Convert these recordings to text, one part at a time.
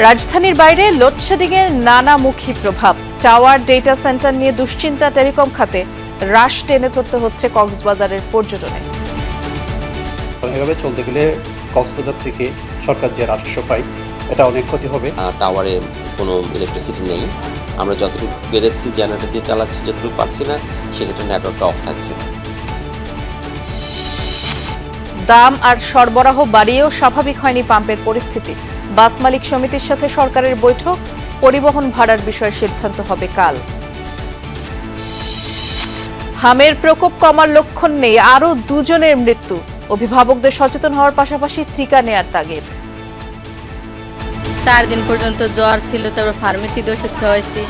রাজধানীর বাইরে লোডশেডিংয়ের নানামুখী প্রভাব। টাওয়ার ডেটা সেন্টার নিয়ে দুশ্চিন্তা টেলিকম খাতে, হ্রাস টেনে ধরতে হচ্ছে কক্সবাজারের পর্যটনে। এভাবে চলতে গেলে কক্সবাজার থেকে সরকার যে রাজস্ব পায় এটা অনেক ক্ষতি হবে। টাওয়ারে কোনো ইলেকট্রিসিটি নেই, আমরা যতটুকু পেরেছি জেনারেটর দিয়ে চালাচ্ছি, যতটুকু পাচ্ছি না সেক্ষেত্রে নেটওয়ার্কটা অফ থাকছে। দাম আর সরবরাহ বাড়িয়েও স্বাভাবিক হয়নি পাম্পের পরিস্থিতি। বাস মালিক সমিতির সাথে সরকারের বৈঠক, পরিবহন ভাড়ার বিষয়ে সিদ্ধান্ত হবে কাল। হামের প্রকোপ কমার লক্ষণ নেই, আরও 2 জনের মৃত্যু। অভিভাবকদের সচেতন হওয়ার পাশাপাশি টিকা নেয়ার তাগিদ। 4 দিন পর্যন্ত জ্বর ছিল, তারপর ফার্মেসিতে ওষুধ খাওয়াইছি,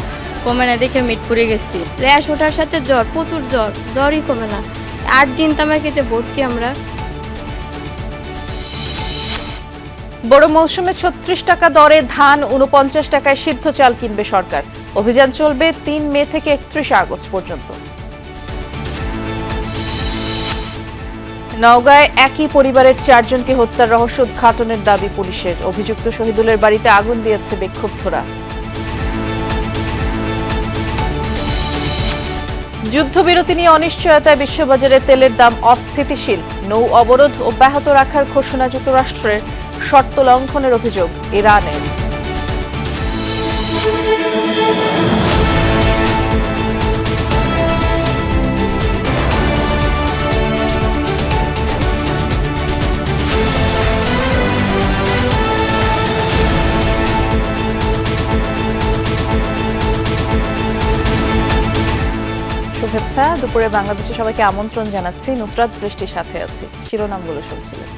কমে না দেখে মিটপুরে গেছি। র্যাশ ওঠার সাথে জ্বর, প্রচুর জ্বরই কমে না। 8 দিন তামাকিতে ভর্তি আমরা। বড় মৌসুমে 36 টাকা দরে ধান, 49 টাকায় সিদ্ধ চাল কিনবে সরকার। অভিযান চলবে 3 মে থেকে 31 আগস্ট পর্যন্ত। নওগাঁয় একই পরিবারের 4 জনকে হত্যার রহস্য উদ্ঘাটনের দাবি পুলিশের। অভিযুক্ত শহীদুলের বাড়িতে আগুন দিয়েছে বিক্ষুব্ধরা। যুদ্ধবিরতি নিয়ে অনিশ্চয়তায় বিশ্ববাজারে তেলের দাম অস্থিতিশীল। নৌ অবরোধ অব্যাহত রাখার ঘোষণা যুক্তরাষ্ট্রের, শর্ত লঙ্ঘনের অভিযোগ ইরানের। শুভেচ্ছা, দুপুরে বাংলাদেশে সবাইকে আমন্ত্রণ জানাচ্ছি। নুসরাত বৃষ্টির সাথে আছি। শিরোনামগুলো শুনছিলেন।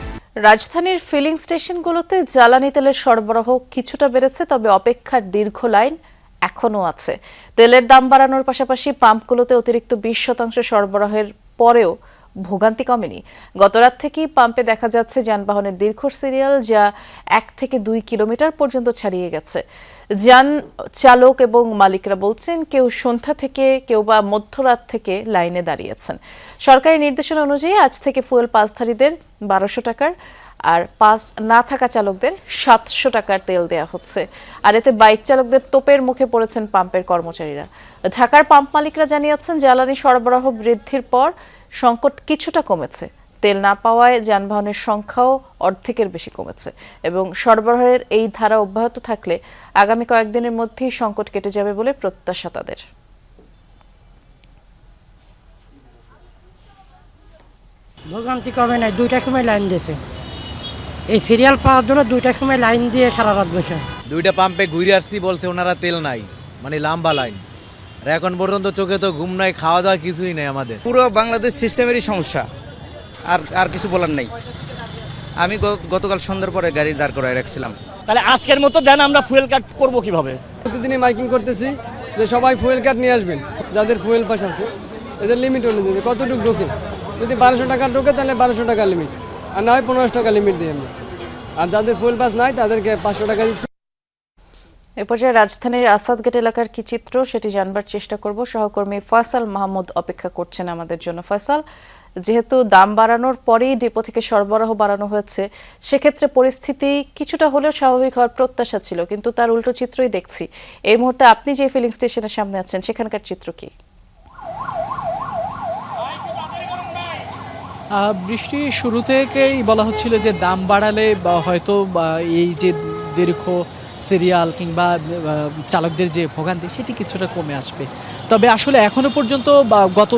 রাজধানীর ফিলিং স্টেশনগুলোতে জ্বালানি তেলের সরবরাহ কিছুটা বেড়েছে, তবে অপেক্ষার দীর্ঘ লাইন এখনও আছে। তেলের দাম বাড়ানোর পাশাপাশি পাম্পগুলোতে অতিরিক্ত 20% সরবরাহের পরেও ভোগান্তি কমেনি। গতরাত থেকেই পাম্পে দেখা যাচ্ছে যানবাহনের দীর্ঘ সিরিয়াল, যা 1 থেকে 2 কিলোমিটার পর্যন্ত ছাড়িয়ে গেছে। যান চালক এবং মালিকরা বলছেন, কেউ সন্ধ্যা থেকে, কেউ বা মধ্যরাত থেকে লাইনে দাঁড়িয়েছেন। সরকারি নির্দেশনা অনুযায়ী আজ থেকে ফুয়েল পাসধারীদের 1200 টাকার আর পাস না থাকা চালকদের 700 টাকার তেল দেওয়া হচ্ছে। আর এতে বাইক চালকদের তোপের মুখে পড়েছেন পাম্পের কর্মচারীরা। ঢাকার পাম্প মালিকরা জানিয়েছেন, জ্বালানি সরবরাহ বৃদ্ধির পর সংকট কিছুটা কমেছে। তেল না পাওয়ায় যানবাহনের সংখ্যাও অর্ধেকের বেশি কমেছে এবং সরবরাহের এই ধারা অব্যাহত থাকলে আগামী কয়েকদিনের মধ্যেই সংকট কেটে যাবে বলে প্রত্যাশা তাদের। ভোগান্তি কমে নাই, 2টার সময় লাইন দিয়েছে। এই সিরিয়াল পাওয়ার জন্য 2টার সময় লাইন দিয়ে সারা রাত বসে। 2টা পাম্পে ঘুরে আসছি, বলছে ওনারা তেল নাই, মানে লম্বা লাইন। আর এখন পর্যন্ত চোখে তো ঘুম নাই, খাওয়া দাওয়া কিছুই নেই আমাদের। পুরো বাংলাদেশ সিস্টেমেরই সমস্যা, আর কিছু বলার নেই। আমি গতকাল সন্ধ্যার পরে গাড়ি দাঁড় করায় রাখছিলাম। তাহলে আজকের মতো দেন, আমরা ফুয়েল কাট করবো কিভাবে? প্রতিদিনই মাইকিং করতেছি যে সবাই ফুয়েল কার্ড নিয়ে আসবেন, যাদের ফুয়েল পাস আছে। এদের লিমিট অনুযায়ী কতটুকু ঢোকে, যদি 1200 টাকা ঢোকে তাহলে 1200 টাকা লিমিট, আর না হয় 1500 টাকা লিমিট দিই আমরা। আর যাদের ফুয়েল পাস নাই তাদেরকে 500 টাকা দিচ্ছি। এ পর্যায়ে রাজধানীর আসাদগেট এলাকার কি চিত্র সেটি জানবার চেষ্টা করব। সহকর্মী ফয়সাল মাহমুদ অপেক্ষা করছেন আমাদের জন্য। ফয়সাল, যেহেতু দাম বাড়ানোর পরেই ডিপো থেকে সরবরাহ বাড়ানো হয়েছে, সেক্ষেত্রে পরিস্থিতি কিছুটা হলেও স্বাভাবিক হওয়ার প্রত্যাশা ছিল, কিন্তু তার উল্টো চিত্রই দেখছি। এই মুহূর্তে আপনি যে ফিলিং স্টেশনের সামনে আছেন, সেখানকার চিত্র কি? বৃষ্টি শুরু থেকেই বলা হচ্ছিল যে দাম বাড়ালে হয়তো এই যে দীর্ঘ সিরিয়াল কিংবা চালকদের যে ভোগান্তি সেটি কিছুটা কমে আসবে। তবে আসলে এখনও পর্যন্ত গত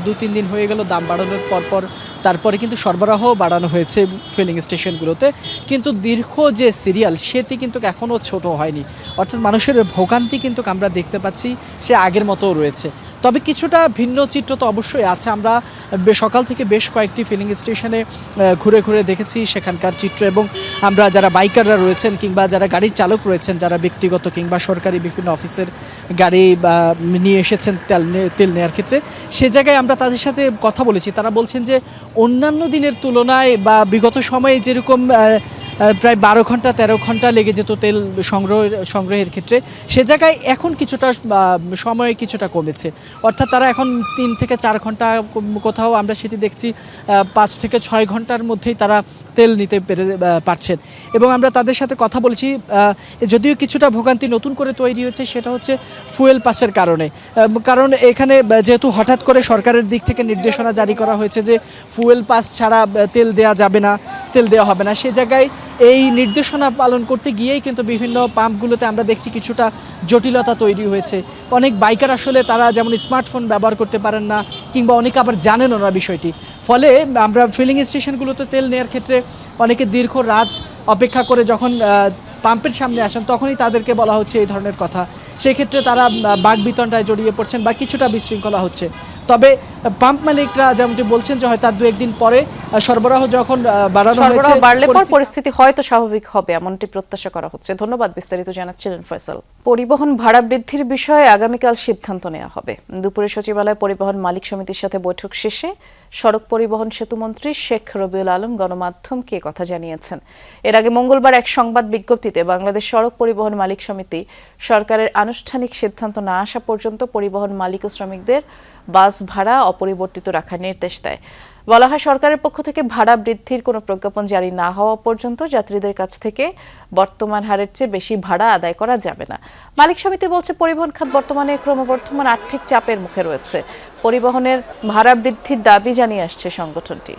2-3 দিন হয়ে গেল দাম বাড়ানোর পরপর, তারপরে কিন্তু সরবরাহ বাড়ানো হয়েছে ফিলিং স্টেশনগুলোতে, কিন্তু দীর্ঘ যে সিরিয়াল সেটি কিন্তু এখনও ছোট হয়নি। অর্থাৎ মানুষের ভোগান্তি কিন্তু আমরা দেখতে পাচ্ছি সে আগের মতো রয়েছে। তবে কিছুটা ভিন্ন চিত্র তো অবশ্যই আছে। আমরা সকাল থেকে বেশ কয়েকটি ফিলিং স্টেশনে ঘুরে ঘুরে দেখেছি সেখানকার চিত্র, এবং আমরা যারা বাইকাররা রয়েছেন কিংবা যারা গাড়ির চালক রয়েছেন, যারা ব্যক্তিগত কিংবা সরকারি বিভিন্ন অফিসের গাড়ি নিয়ে এসেছেন তেল নেওয়ার ক্ষেত্রে, সে জায়গায় আমরা তাদের সাথে কথা বলেছি। তারা বলছেন যে অন্যান্য দিনের তুলনায় বা বিগত সময়ে যেরকম প্রায় 12 ঘন্টা 13 ঘন্টা লেগে যেত তেল সংগ্রহের ক্ষেত্রে, সে জায়গায় এখন কিছুটা সময় কিছুটা কমেছে। অর্থাৎ তারা এখন 3 থেকে 4 ঘন্টা, কোথাও আমরা সেটি দেখছি 5 থেকে 6 ঘন্টার মধ্যেই তারা তেল নিতে পারছেন। এবং আমরা তাদের সাথে কথা বলেছি, যদিও কিছুটা ভোগান্তি নতুন করে তৈরি হয়েছে, সেটা হচ্ছে ফুয়েল পাসের কারণে। কারণ এখানে যেহেতু হঠাৎ করে সরকারের দিক থেকে নির্দেশনা জারি করা হয়েছে যে ফুয়েল পাস ছাড়া তেল দেওয়া যাবে না, তেল দেওয়া হবে না, সে জায়গায় এই নির্দেশনা পালন করতে গিয়েই কিন্তু বিভিন্ন পাম্পগুলোতে আমরা দেখছি কিছুটা জটিলতা তৈরি হয়েছে। অনেক বাইকার আসলে তারা যেমন স্মার্টফোন ব্যবহার করতে পারেন না, কিংবা অনেকে আবার জানেনও না বিষয়টি। ফলে আমরা ফিলিং স্টেশনগুলোতে তেল নেওয়ার ক্ষেত্রে অনেকে দীর্ঘ রাত অপেক্ষা করে যখন পাম্পের সামনে আসেন তখনই তাদেরকে বলা হচ্ছে এই ধরনের কথা। সেক্ষেত্রে তারা বাকবিতণ্ডায় জড়িয়ে পড়ছেন বা কিছুটা বিশৃঙ্খলা হচ্ছে। তবে পাম্প মালিকরা যেমনটি বলছেন যে হয়তো আর 2-1 দিন পরে সরবরাহ যখন বাড়ানো হয়েছে, বাড়লে পর পরিস্থিতি হয়তো স্বাভাবিক হবে, এমনটি প্রত্যাশা করা হচ্ছে। ধন্যবাদ, বিস্তারিত জানাচ্ছিলেন ফয়সাল। পরিবহন ভাড়া বৃদ্ধির বিষয়ে আগামীকাল সিদ্ধান্ত নেওয়া হবে। দুপুরে সচিবালয়ে পরিবহন মালিক সমিতির সাথে বৈঠক শেষে সড়ক পরিবহন সেতুমন্ত্রী শেখ রবিউল আলম গণমাধ্যমকে কথা জানিয়েছেন। এর আগে মঙ্গলবার এক সংবাদ বিজ্ঞপ্তিতে বাংলাদেশ সড়ক পরিবহন মালিক সমিতি সরকারের আনুষ্ঠানিক সিদ্ধান্ত না আসা পর্যন্ত পরিবহন মালিক ও শ্রমিকদের বাস ভাড়া অপরিবর্তিত রাখার নির্দেশ দেয়। বলা হয়, সরকারের পক্ষ থেকে ভাড়া বৃদ্ধির কোনো প্রজ্ঞাপন জারি না হওয়া পর্যন্ত যাত্রীদের কাছ থেকে বর্তমান হারের চেয়ে বেশি ভাড়া আদায় করা যাবে না। মালিক সমিতি বলছে, পরিবহন খাত বর্তমানে ক্রমবর্ধমান আর্থিক চাপের মুখে রয়েছে। পরিবহনের ভাড়া বৃদ্ধির দাবি জানিয়ে আসছে সংগঠনটি।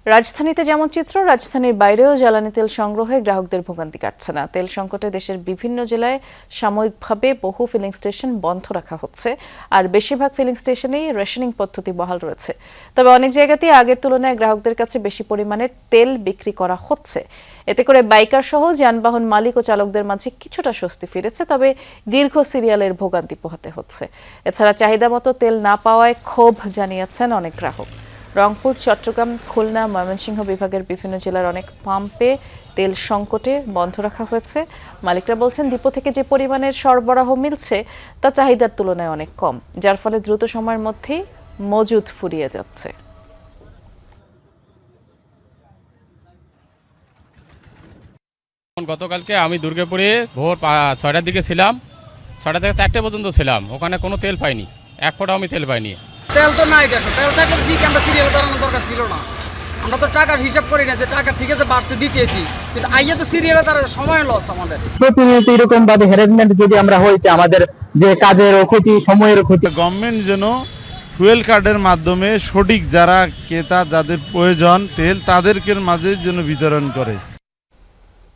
রাজধানীতে যেমন চিত্র, রাজধানীর বাইরেও জ্বালানি তেল সংগ্রহে গ্রাহকদের ভোগান্তি কাটছে না। তেল সংকটে দেশের বিভিন্ন জেলায় সাময়িকভাবে বহু ফিলিং স্টেশন বন্ধ রাখা হচ্ছে, আর বেশিরভাগ ফিলিং স্টেশনেই রেশনিং পদ্ধতি বহাল রয়েছে। তবে অনেক জায়গাতেই আগের তুলনায় গ্রাহকদের কাছে বেশি পরিমাণের তেল বিক্রি করা হচ্ছে। এতে করে বাইকার সহ যানবাহন মালিক ও চালকদের মাঝে কিছুটা স্বস্তি ফিরেছে, তবে দীর্ঘ সিরিয়ালের ভোগান্তি পোহাতে হচ্ছে। এছাড়া চাহিদা মতো তেল না পাওয়ায় ক্ষোভ জানিয়েছেন অনেক গ্রাহক। রংপুর, চট্টগ্রাম, খুলনা, ময়মনসিংহ বিভাগের বিভিন্ন জেলার অনেক পাম্পে তেল সংকটে বন্ধ রাখা হয়েছে। মালিকরা বলছেন, ডিপো থেকে যে পরিমাণের সরবরাহ মিলছে তা চাহিদার তুলনায় অনেক কম, যার ফলে দ্রুত সময়ের মধ্যেই মজুদ ফুরিয়ে যাচ্ছে। গতকালকে আমি দুর্গাপুরে ভোর 6টার দিকে ছিলাম, 6টা থেকে 4টে পর্যন্ত ছিলাম। ওখানে কোনো তেল পাইনি, এক ফোঁটাও আমি তেল পাইনি। তেল তো নাই, তেল থাকলে ঠিক আমরা সিরিয়ালে দাঁড়ানোর দরকার ছিল না। আমরা তো টাকার হিসাব করি না যে টাকা ঠিক আছে বাড়ছে দিতেছি, কিন্তু আইয়া তো সিরিয়ালে দাঁড়ানোর সময় লস আমাদের। প্রতিনিয়ত এরকম ভাবে হ্যারাসমেন্ট যদি আমরা হইতে আমাদের যে কাজের ক্ষতি, সময়ের ক্ষতি। গভর্নমেন্ট যেন ফুয়েল কার্ডের মাধ্যমে সঠিক যারা ক্রেতা, যাদের প্রয়োজন তেল, তাদেরকে মাঝে যেন বিতরণ করে।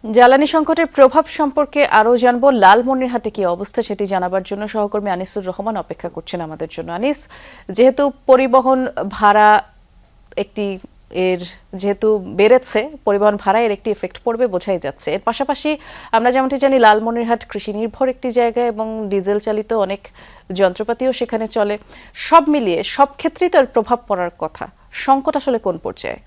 জ্বালানি সংকটের প্রভাব সম্পর্কে আরও জানবো। লালমনিরহাটে কি অবস্থা সেটি জানাবার জন্য সহকর্মী আনিসুর রহমান অপেক্ষা করছেন আমাদের জন্য। আনিস, যেহেতু পরিবহন ভাড়া যেহেতু বেড়েছে, পরিবহন ভাড়া এর একটি এফেক্ট পড়বে বোঝাই যাচ্ছে। এর পাশাপাশি আমরা যেমনটি জানি, লালমনিরহাট কৃষি নির্ভর একটি জায়গা এবং ডিজেল চালিত অনেক যন্ত্রপাতিও সেখানে চলে। সব মিলিয়ে সব ক্ষেত্রেই তো এর প্রভাব পড়ার কথা। সংকট আসলে কোন পর্যায়ে?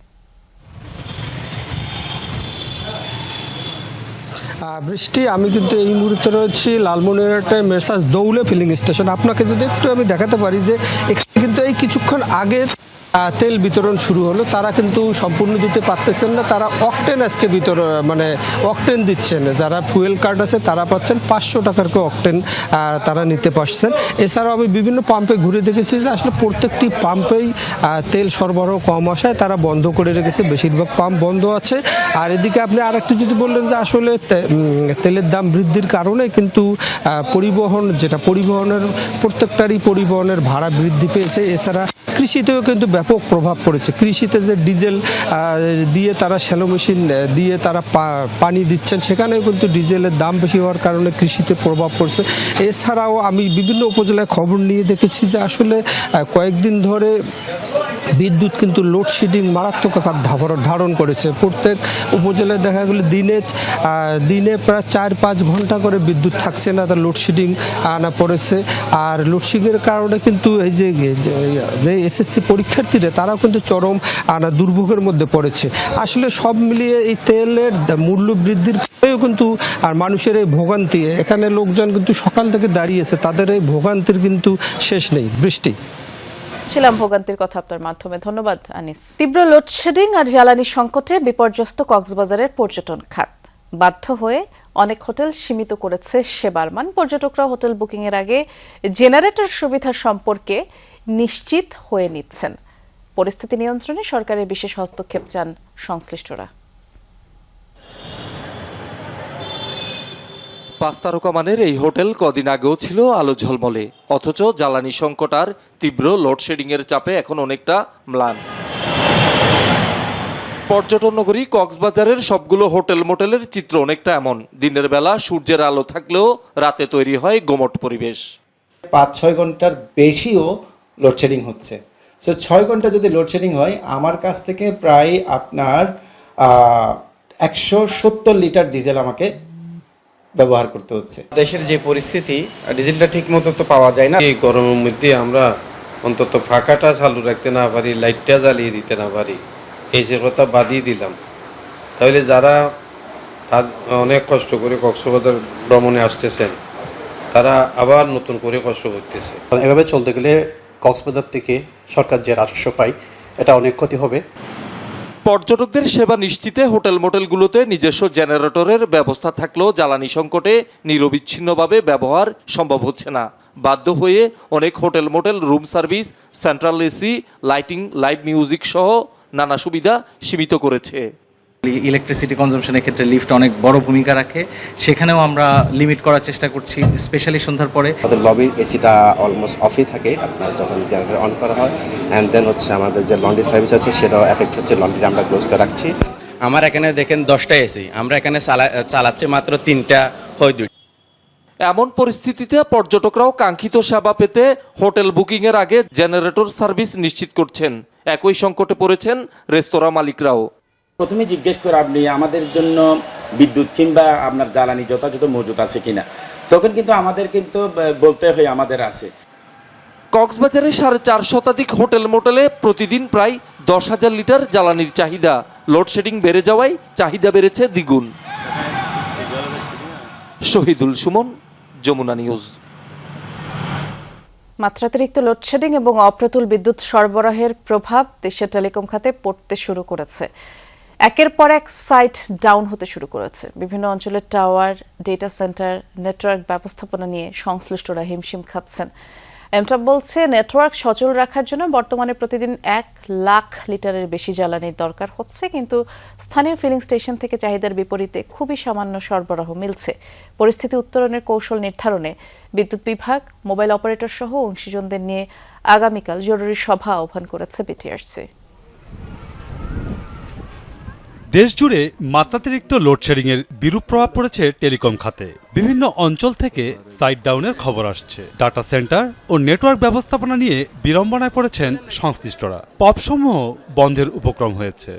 বৃষ্টি, আমি কিন্তু এই মুহূর্তে রয়েছি লালমনিরহাটের মেসার্স দৌলে ফিলিং স্টেশন। আপনাকে যদি একটু আমি দেখাতে পারি যে এখানে কিন্তু এই কিছুক্ষণ আগে তেল বিতরণ শুরু হলো। তারা কিন্তু সম্পূর্ণ দিতে পারতেছেন না, তারা অকটেন আজকে অকটেন দিচ্ছেন। যারা ফুয়েল কার্ড আছে তারা পাচ্ছেন 500 টাকার করে অকটেন তারা নিতে পারছেন। এছাড়াও আমি বিভিন্ন পাম্পে ঘুরে দেখেছি যে আসলে প্রত্যেকটি পাম্পেই তেল সরবরাহ কম আসায় তারা বন্ধ করে রেখেছে, বেশিরভাগ পাম্প বন্ধ আছে। আর এদিকে আপনি আরেকটি যদি বললেন যে আসলে তেলের দাম বৃদ্ধির কারণে কিন্তু পরিবহনের প্রত্যেকটারই পরিবহনের ভাড়া বৃদ্ধি পেয়েছে। এছাড়া কৃষিতেও কিন্তু ব্যাপক প্রভাব পড়েছে। কৃষিতে যে ডিজেল দিয়ে তারা শ্যালো মেশিন দিয়ে তারা পানি দিচ্ছেন, সেখানেও কিন্তু ডিজেলের দাম বেশি হওয়ার কারণে কৃষিতে প্রভাব পড়ছে। এছাড়াও আমি বিভিন্ন উপজেলায় খবর নিয়ে দেখেছি যে আসলে কয়েকদিন ধরে বিদ্যুৎ কিন্তু লোডশেডিং মারাত্মক আকার ধারণ করেছে। প্রত্যেক উপজেলায় দেখা গেল দিনে প্রায় 4-5 ঘন্টা করে বিদ্যুৎ থাকছে না, তার লোডশেডিং আনা পড়েছে। আর লোডশেডিংয়ের কারণে কিন্তু এই যে এসএসসি পরীক্ষার্থীরা তারাও কিন্তু চরম দুর্ভোগের মধ্যে পড়েছে। আসলে সব মিলিয়ে এই তেলের মূল্য বৃদ্ধির ফলেও কিন্তু আর মানুষের এই ভোগান্তি, এখানে লোকজন কিন্তু সকাল থেকে দাঁড়িয়েছে, তাদের এই ভোগান্তির কিন্তু শেষ নেই। বৃষ্টি, ছিলাম ভোগান্তির কথা আপনার মাধ্যমে। ধন্যবাদ আনিস। তীব্র লোডশেডিং আর জ্বালানি সংকটে বিপর্যস্ত কক্সবাজারের পর্যটন খাত। বাধ্য হয়ে অনেক হোটেল সীমিত করেছে সেবার মান। পর্যটকরা হোটেল বুকিং এর আগে জেনারেটর সুবিধা সম্পর্কে নিশ্চিত হয়ে নিচ্ছেন। পরিস্থিতি নিয়ন্ত্রণে সরকারের বিশেষ হস্তক্ষেপ চান সংশ্লিষ্টরা। 5 তারকা মানের এই হোটেল কদিন আগেও ছিল আলো ঝলমলে, অথচ জ্বালানি সংকট আর তীব্র লোডশেডিং এর চাপে এখন অনেকটা ম্লান। পর্যটন নগরী কক্সবাজারের সবগুলো হোটেল মোটেলের চিত্র অনেকটা এমন। দিনের বেলা সূর্যের আলো থাকলেও রাতে তৈরি হয় গুমোট পরিবেশ। 5-6 ঘন্টার বেশিও লোডশেডিং হচ্ছে। সো 6 ঘন্টা যদি লোডশেডিং হয়, আমার কাছ থেকে প্রায় আপনার 170 লিটার ডিজেল আমাকে ব্যবহার করতে হচ্ছে। দেশের যে পরিস্থিতি, ডিজেলটা ঠিক মতো তো পাওয়া যায় না। এই গরমের মধ্যে আমরা অন্তত ফাঁকাটা চালু রাখতে না পারি, লাইটটা জ্বালিয়ে দিতে না পারি, এই যে কথা বাদিয়ে দিলাম, তাহলে যারা অনেক কষ্ট করে কক্সবাজার ভ্রমণে আসতেছেন তারা আবার নতুন করে কষ্ট করতেছে। এভাবে চলতে গেলে কক্সবাজার থেকে সরকার যে রাজস্ব পায় এটা অনেক ক্ষতি হবে। পর্যটকদের সেবা নিশ্চিতে হোটেল মোটেলগুলোতে নিজস্ব জেনারেটরের ব্যবস্থা থাকলেও জ্বালানি সংকটে নিরবিচ্ছিন্নভাবে ব্যবহার সম্ভব হচ্ছে না। বাধ্য হয়ে অনেক hotel motel room service, central AC, lighting, live music সহ নানা সুবিধা সীমিত করেছে। ইলেকট্রিসিটি কনজাম্পশনের ক্ষেত্রে লিফট অনেক বড় ভূমিকা রাখে, সেখানেও আমরা লিমিট করার চেষ্টা করছি, স্পেশালি সন্ধ্যার পরে। আমাদের লবির এসিটা অলমোস্ট অফই থাকে আপনার যখন জেনারেটর অন করা হয়। অ্যান্ড দেন হচ্ছে আমাদের যে লন্ড্রি সার্ভিস আছে সেটাও এফেক্ট হচ্ছে, লন্ড্রি আমরা ক্লোজতে রাখছি। আমার এখানে দেখেন 10টা এসি, আমরা এখানে চালাচ্ছি মাত্র 3টা হয় 2। এমন পরিস্থিতিতে পর্যটকরাও কাঙ্ক্ষিত সেবা পেতে হোটেল বুকিংয়ের আগে জেনারেটর সার্ভিস নিশ্চিত করছেন। একই সংকটে পড়েছেন রেস্তোরাঁ মালিকরাও। প্রথমে জিজ্ঞেস করে আপনি আমাদের জন্য বিদ্যুৎ কিংবা আপনার জ্বালানি যথাযথ মজুত আছে কিনা, তখন কিন্তু আমাদের কিন্তু বলতে হয় আমাদের আছে। কক্সবাজারে 4.5 শতাধিক হোটেল মোটেলে প্রতিদিন প্রায় 10,000 লিটার জ্বালানির চাহিদা। লোডশেডিং বেড়ে যাওয়ায় চাহিদা বেড়েছে দ্বিগুণ। শহীদুল সুমন, যমুনা নিউজ। মাত্রাতিরিক্ত লোডশেডিং এবং অপ্রতুল বিদ্যুৎ সরবরাহের প্রভাব দেশের টেলিকম খাতে পড়তে শুরু করেছে। একের পর এক সাইট ডাউন হতে শুরু করেছে। বিভিন্ন অঞ্চলের টাওয়ার, ডেটা সেন্টার, নেটওয়ার্ক ব্যবস্থাপনা নিয়ে সংশ্লিষ্টরা হিমশিম খাচ্ছেন। এমটপ বলছে, নেটওয়ার্ক সচল রাখার জন্য বর্তমানে প্রতিদিন 1 লাখ লিটারের বেশি জ্বালানির দরকার হচ্ছে, কিন্তু স্থানীয় ফিলিং স্টেশন থেকে চাহিদার বিপরীতে খুবই সামান্য সরবরাহ মিলছে। পরিস্থিতি উত্তরণের কৌশল নির্ধারণে বিদ্যুৎ বিভাগ, মোবাইল অপারেটর সহ অংশীজনদের নিয়ে আগামীকাল জরুরি সভা আহ্বান করেছে বিটিআরসি। দেশজুড়ে মাত্রাতিরিক্ত লোডশেডিংয়ের বিরূপ প্রভাব পড়েছে টেলিকম খাতে। বিভিন্ন অঞ্চল থেকে সাইট ডাউনের খবর আসছে। ডাটা সেন্টার ও নেটওয়ার্ক ব্যবস্থাপনা নিয়ে বিড়ম্বনায় পড়েছেন সংশ্লিষ্টরা। পপসমূহ বন্ধের উপক্রম হয়েছে।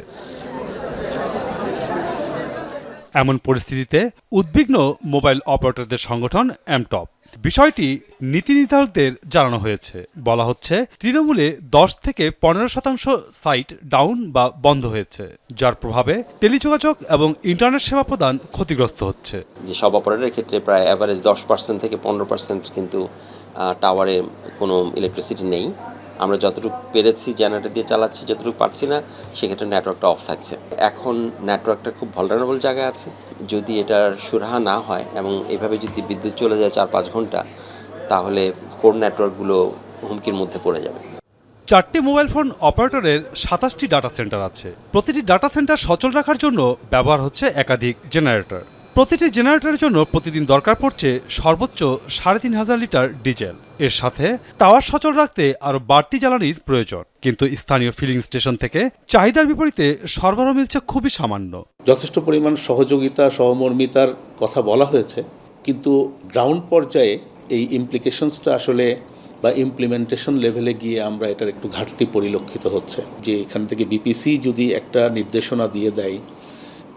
এমন পরিস্থিতিতে উদ্বিগ্ন মোবাইল অপারেটরদের সংগঠন এমটপ। বিষয়টি নীতি নির্ধারকদের জানানো হয়েছে। বলা হচ্ছে, তৃণমূলে 10 থেকে 15% সাইট ডাউন বা বন্ধ হয়েছে, যার প্রভাবে টেলিযোগাযোগ এবং ইন্টারনেট সেবা প্রদান ক্ষতিগ্রস্ত হচ্ছে। যে সব অপারেটরের ক্ষেত্রে প্রায় অ্যাভারেজ 10% থেকে 15% কিন্তু টাওয়ারে কোনো ইলেকট্রিসিটি নেই। আমরা যতটুকু পেরেছি জেনারেটর দিয়ে চালাচ্ছি, যতটুকু পারছি না সেক্ষেত্রে নেটওয়ার্কটা অফ থাকছে। এখন নেটওয়ার্কটা খুব ভালনারেবল জায়গায় আছে। যদি এটার সুরাহা না হয় এবং এভাবে যদি বিদ্যুৎ চলে যায় 4-5 ঘন্টা, তাহলে কোর নেটওয়ার্কগুলো হুমকির মধ্যে পড়ে যাবে। 4টি মোবাইল ফোন অপারেটরের 27টি ডাটা সেন্টার আছে। প্রতিটি ডাটা সেন্টার সচল রাখার জন্য ব্যবহার হচ্ছে একাধিক জেনারেটর। প্রতিটি জেনারেটরের জন্য প্রতিদিন দরকার পড়ছে সর্বোচ্চ 3,500 লিটার ডিজেল। এর সাথে টাওয়ার সচল রাখতে আরও বাড়তি জ্বালানির প্রয়োজন, কিন্তু স্থানীয় ফিলিং স্টেশন থেকে চাহিদার বিপরীতে সরবরাহ মিলছে খুবই সামান্য। যথেষ্ট পরিমাণ সহযোগিতা, সহমর্মিতার কথা বলা হয়েছে, কিন্তু গ্রাউন্ড পর্যায়ে এই ইমপ্লিকেশনসটা আসলে বা ইমপ্লিমেন্টেশন লেভেলে গিয়ে আমরা এটার একটু ঘাটতি পরিলক্ষিত হচ্ছে। যে এখান থেকে বিপিসি যদি একটা নির্দেশনা দিয়ে দেয়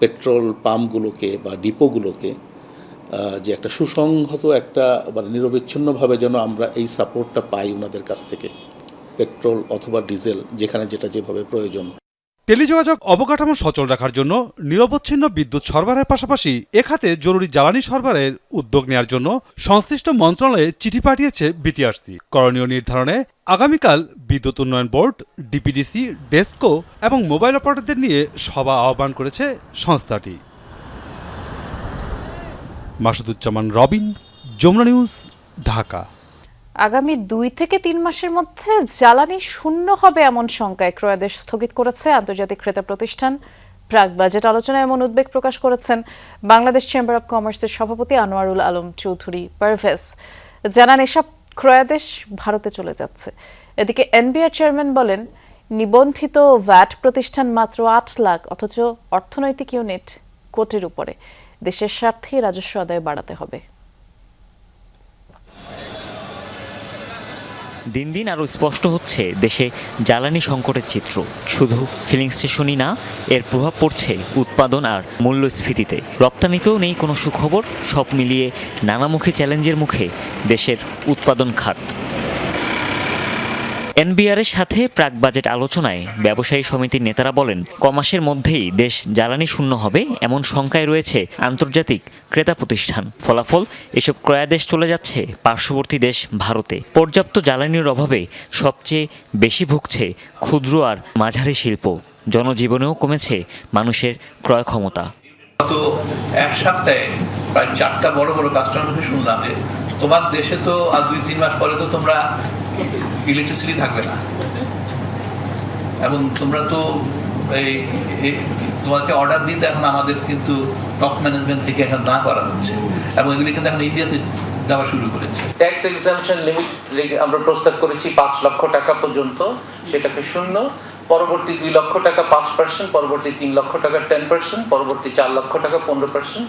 পেট্রোল পাম্পগুলোকে বা ডিপোগুলোকে, যে একটা সুসংহত একটা মানে নিরবিচ্ছিন্নভাবে যেন আমরা এই সাপোর্টটা পাই ওনাদের কাছ থেকে, পেট্রোল অথবা ডিজেল যেখানে যেটা যেভাবে প্রয়োজন। টেলিযোগাযোগ অবকাঠামো সচল রাখার জন্য নিরবচ্ছিন্ন বিদ্যুৎ সরবরাহের পাশাপাশি এ খাতে জরুরি জ্বালানি সরবরাহের উদ্যোগ নেওয়ার জন্য সংশ্লিষ্ট মন্ত্রণালয়ে চিঠি পাঠিয়েছে বিটিআরসি। করণীয় নির্ধারণে আগামীকাল বিদ্যুৎ উন্নয়ন বোর্ড, ডিপিডিসি, ডেসকো এবং মোবাইল অপারেটরদের নিয়ে সভা আহ্বান করেছে সংস্থাটি। মাসুদুজ্জামান রবিন, যমুনা নিউজ, ঢাকা। আগামী 2 থেকে 3 মাসের মধ্যে জ্বালানি শূন্য হবে এমন শঙ্কায় ক্রয়াদেশ স্থগিত করেছে আন্তর্জাতিক ক্রেতা প্রতিষ্ঠান। প্রাক বাজেট আলোচনায় এমন উদ্বেগ প্রকাশ করেছেন বাংলাদেশ চেম্বার অব কমার্সের সভাপতি আনোয়ারুল আলম চৌধুরী পারভেজ। জানান এসব ক্রয়াদেশ ভারতে চলে যাচ্ছে। এদিকে এনবিআর চেয়ারম্যান বলেন, নিবন্ধিত ভ্যাট প্রতিষ্ঠান মাত্র 8 লাখ, অথচ অর্থনৈতিক ইউনিট কোটির উপরে। দেশের স্বার্থে রাজস্ব আদায় বাড়াতে হবে। দিন দিন আরও স্পষ্ট হচ্ছে দেশে জ্বালানি সংকটের চিত্র। শুধু ফিলিং স্টেশনই না, এর প্রভাব পড়ছে উৎপাদন আর মূল্যস্ফীতিতে। রপ্তানিতেও নেই কোনো সুখবর। সব মিলিয়ে নানামুখী চ্যালেঞ্জের মুখে দেশের উৎপাদন খাত। এনবিআরের সাথে প্রাক বাজেট আলোচনায় ব্যবসায়ী সমিতির নেতারা বলেন, কমাসের মধ্যেই দেশ জ্বালানি শূন্য হবে এমন শঙ্কায় রয়েছে আন্তর্জাতিক ক্রেতা প্রতিষ্ঠান। ফলাফল, এসব ক্রয়াদেশ চলে যাচ্ছে পার্শ্ববর্তী দেশ ভারতে। পর্যাপ্ত জ্বালানির অভাবে সবচেয়ে বেশি ভুগছে ক্ষুদ্র আর মাঝারি শিল্প। জনজীবনেও কমেছে মানুষের ক্রয় ক্ষমতা। গত এক সপ্তাহে প্রায় 4টা বড় বড় কাস্টমারকে শুনলাম যে তোমার দেশে তো আর 2-3 মাস পরে তো তোমরা ইলেকট্রিসিটি থাকবে না, এবং তোমরা তো তোমাকে অর্ডার দিতে এখন আমাদের কিন্তু টপ ম্যানেজমেন্ট থেকে এখন না করা হচ্ছে, এবং এগুলি কিন্তু এখন ইন্ডিয়াতে যাওয়া শুরু করেছে। ট্যাক্স এক্সাম্পশন লিমিট আমরা প্রস্তাব করেছি 5 লক্ষ টাকা পর্যন্ত, সেটাকে শূন্য। পরবর্তী 2 লক্ষ টাকা 5%, পরবর্তী 3 লক্ষ টাকা 10%, পরবর্তী 4 লক্ষ টাকা 15%।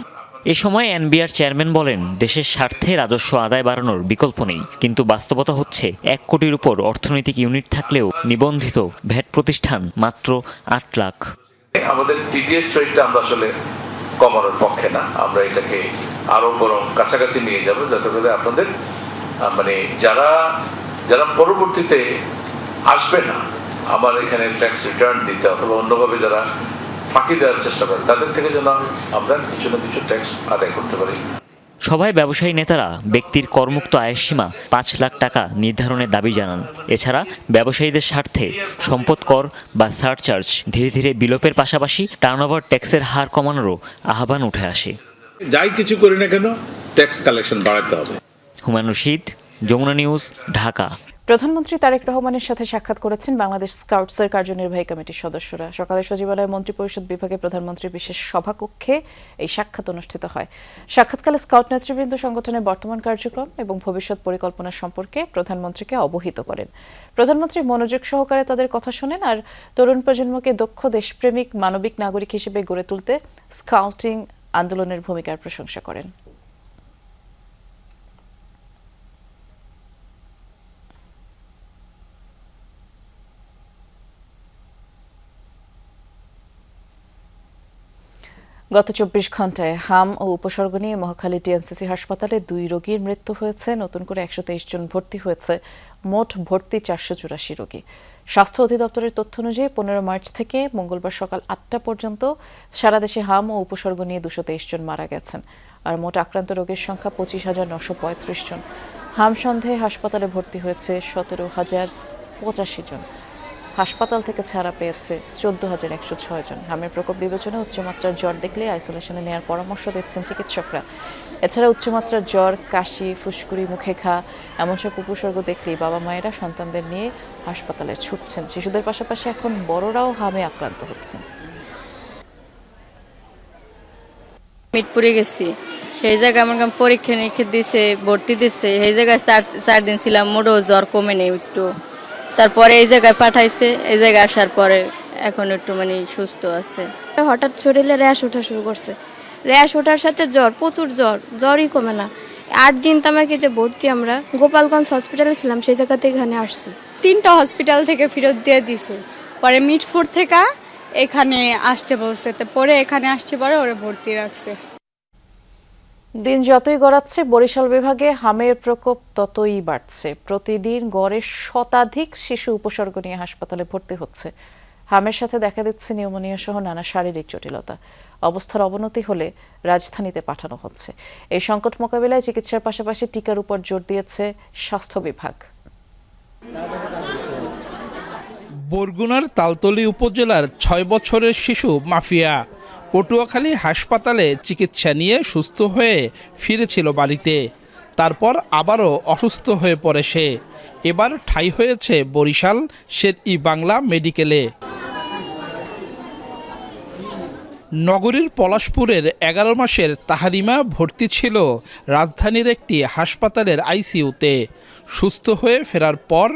এ সময় এনবিআর চেয়ারম্যান বলেন, দেশের স্বার্থে রাজস্ব আদায় বাড়ানোর বিকল্প নেই, কিন্তু বাস্তবতা হচ্ছে 1 কোটির উপর অর্থনৈতিক ইউনিট থাকলেও নিবন্ধিত ভ্যাট প্রতিষ্ঠান মাত্র 8 লাখ। আমাদের টিডিএস রেটটা আমরা আসলে কমানোর পক্ষে না, আমরা এটাকে আরো বরং কাছাকাছি নিয়ে যাব, যাতে করে আপনাদের মানে যারা পরবর্তীতে আসবে না আমার এখানে ট্যাক্স রিটার্ন দিতে অথবা অন্যভাবে যারা ফাঁকি দেওয়ার চেষ্টা করে, তাদের থেকে যেন আমরা কিছু না কিছু ট্যাক্স আদায় করতে পারি। সভায় ব্যবসায়ী নেতারা ব্যক্তির করমুক্ত আয়ের সীমা 5 লাখ টাকা নির্ধারণের দাবি জানান। এছাড়া ব্যবসায়ীদের স্বার্থে সম্পদ কর বা সারচার্জ ধীরে ধীরে বিলোপের পাশাপাশি টার্নওভার ট্যাক্সের হার কমানোরও আহ্বান উঠে আসে। যাই কিছু করি না কেন, ট্যাক্স কালেকশন বাড়াতে হবে। হুমায়ুন রশিদ, যমুনা নিউজ, ঢাকা। প্রধানমন্ত্রী তারেক রহমানের সাথে সাক্ষাৎ করেছেন বাংলাদেশ স্কাউটসের কার্যনির্বাহী কমিটির সদস্যরা। সকালে সচিবালয়ে মন্ত্রিপরিষদ বিভাগে প্রধানমন্ত্রীর বিশেষ সভাকক্ষে এই সাক্ষাৎ অনুষ্ঠিত হয়। সাক্ষাৎকালে স্কাউট নেতৃবৃন্দ সংগঠনের বর্তমান কার্যক্রম এবং ভবিষ্যৎ পরিকল্পনা সম্পর্কে প্রধানমন্ত্রীকে অবহিত করেন। প্রধানমন্ত্রী মনোযোগ সহকারে তাদের কথা শোনেন আর তরুণ প্রজন্মকে দক্ষ দেশপ্রেমিক মানবিক নাগরিক হিসেবে গড়ে তুলতে স্কাউটিং আন্দোলনের ভূমিকার প্রশংসা করেন। গত 24 ঘন্টায় হাম ও উপসর্গ নিয়ে মহাখালী টিএনসিসি হাসপাতালে 2 রোগীর মৃত্যু হয়েছে। নতুন করে 123 জন ভর্তি হয়েছে। মোট ভর্তি 484 রোগী। স্বাস্থ্য অধিদপ্তরের তথ্য অনুযায়ী 15 মার্চ থেকে মঙ্গলবার সকাল 8টা পর্যন্ত সারা দেশে হাম ও উপসর্গ নিয়ে 223 জন মারা গেছেন। আর মোট আক্রান্ত রোগীর সংখ্যা 25,935 জন। হাম সন্দেহে হাসপাতালে ভর্তি হয়েছে 17,085 জন। হাসপাতাল থেকে ছাড়া পেয়েছে 14,106 জন। হামের প্রকোপ বিবেচনায় উচ্চমাত্রার জ্বর দেখলে আইসোলেশনে নেওয়ার পরামর্শ দিচ্ছেন চিকিৎসকরা। এছাড়া উচ্চমাত্রার জ্বর, কাশি, ফুসকুড়ি, মুখে ঘা এমন সব উপসর্গ দেখলেই বাবা মায়েরা সন্তানদের নিয়ে হাসপাতালে ছুটছেন। শিশুদের পাশাপাশি এখন বড়রাও হামে আক্রান্ত হচ্ছেন। মিটপুরে গেছি, সেই জায়গায় আমার পরীক্ষা নিরীক্ষা দিছে, ভর্তি দিছে। সেই জায়গায় 4 দিন ছিলাম, মোটেও জ্বর কমে নেই একটু। তারপরে এই জায়গায় পাঠাইছে, এই জায়গায় আসার পরে এখন একটু মানে সুস্থ আছে। হঠাৎ শরীরে র্যাশ ওঠা শুরু করছে। র্যাশ ওঠার সাথে জ্বর, প্রচুর জ্বরই কমে না। 8 দিন তামাকে যে ভর্তি আমরা গোপালগঞ্জ হসপিটালে ছিলাম, সেই জায়গাতে এখানে আসছি। 3টা হসপিটাল থেকে ফেরত দিয়ে দিছে, পরে মিটফুড থেকে এখানে আসতে বলছে, তো পরে এখানে আসছে, পরে ওরা ভর্তি রাখছে। দিন যতই গড়াচ্ছে বরিশাল বিভাগে হামের প্রকোপ ততই বাড়ছে। প্রতিদিন গড়ে শতাধিক শিশু উপসর্গ নিয়ে হাসপাতালে ভর্তি হচ্ছে। হামের সাথে দেখা দিচ্ছে নিউমোনিয়া সহ নানা শারীরিক জটিলতা। অবস্থার অবনতি হলে রাজধানীতে পাঠানো হচ্ছে। এই সংকট মোকাবিলায় চিকিৎসার পাশাপাশি টিকার উপর জোর দিয়েছে স্বাস্থ্য বিভাগ। বরগুনার তালতলী উপজেলার 6 বছরের শিশু মাফিয়া পটুয়াখালী হাসপাতালে চিকিৎসা নিয়ে সুস্থ হয়ে ফিরেছিল বাড়িতে। তারপর আবারও অসুস্থ হয়ে পড়ে সে। এবার ঠাঁই হয়েছে বরিশাল শের-ই বাংলা মেডিকেলে। নগরীর পলাশপুরের 11 মাসের তাহারিমা ভর্তি ছিল রাজধানীর একটি হাসপাতালের আইসিইউতে। সুস্থ হয়ে ফেরার পর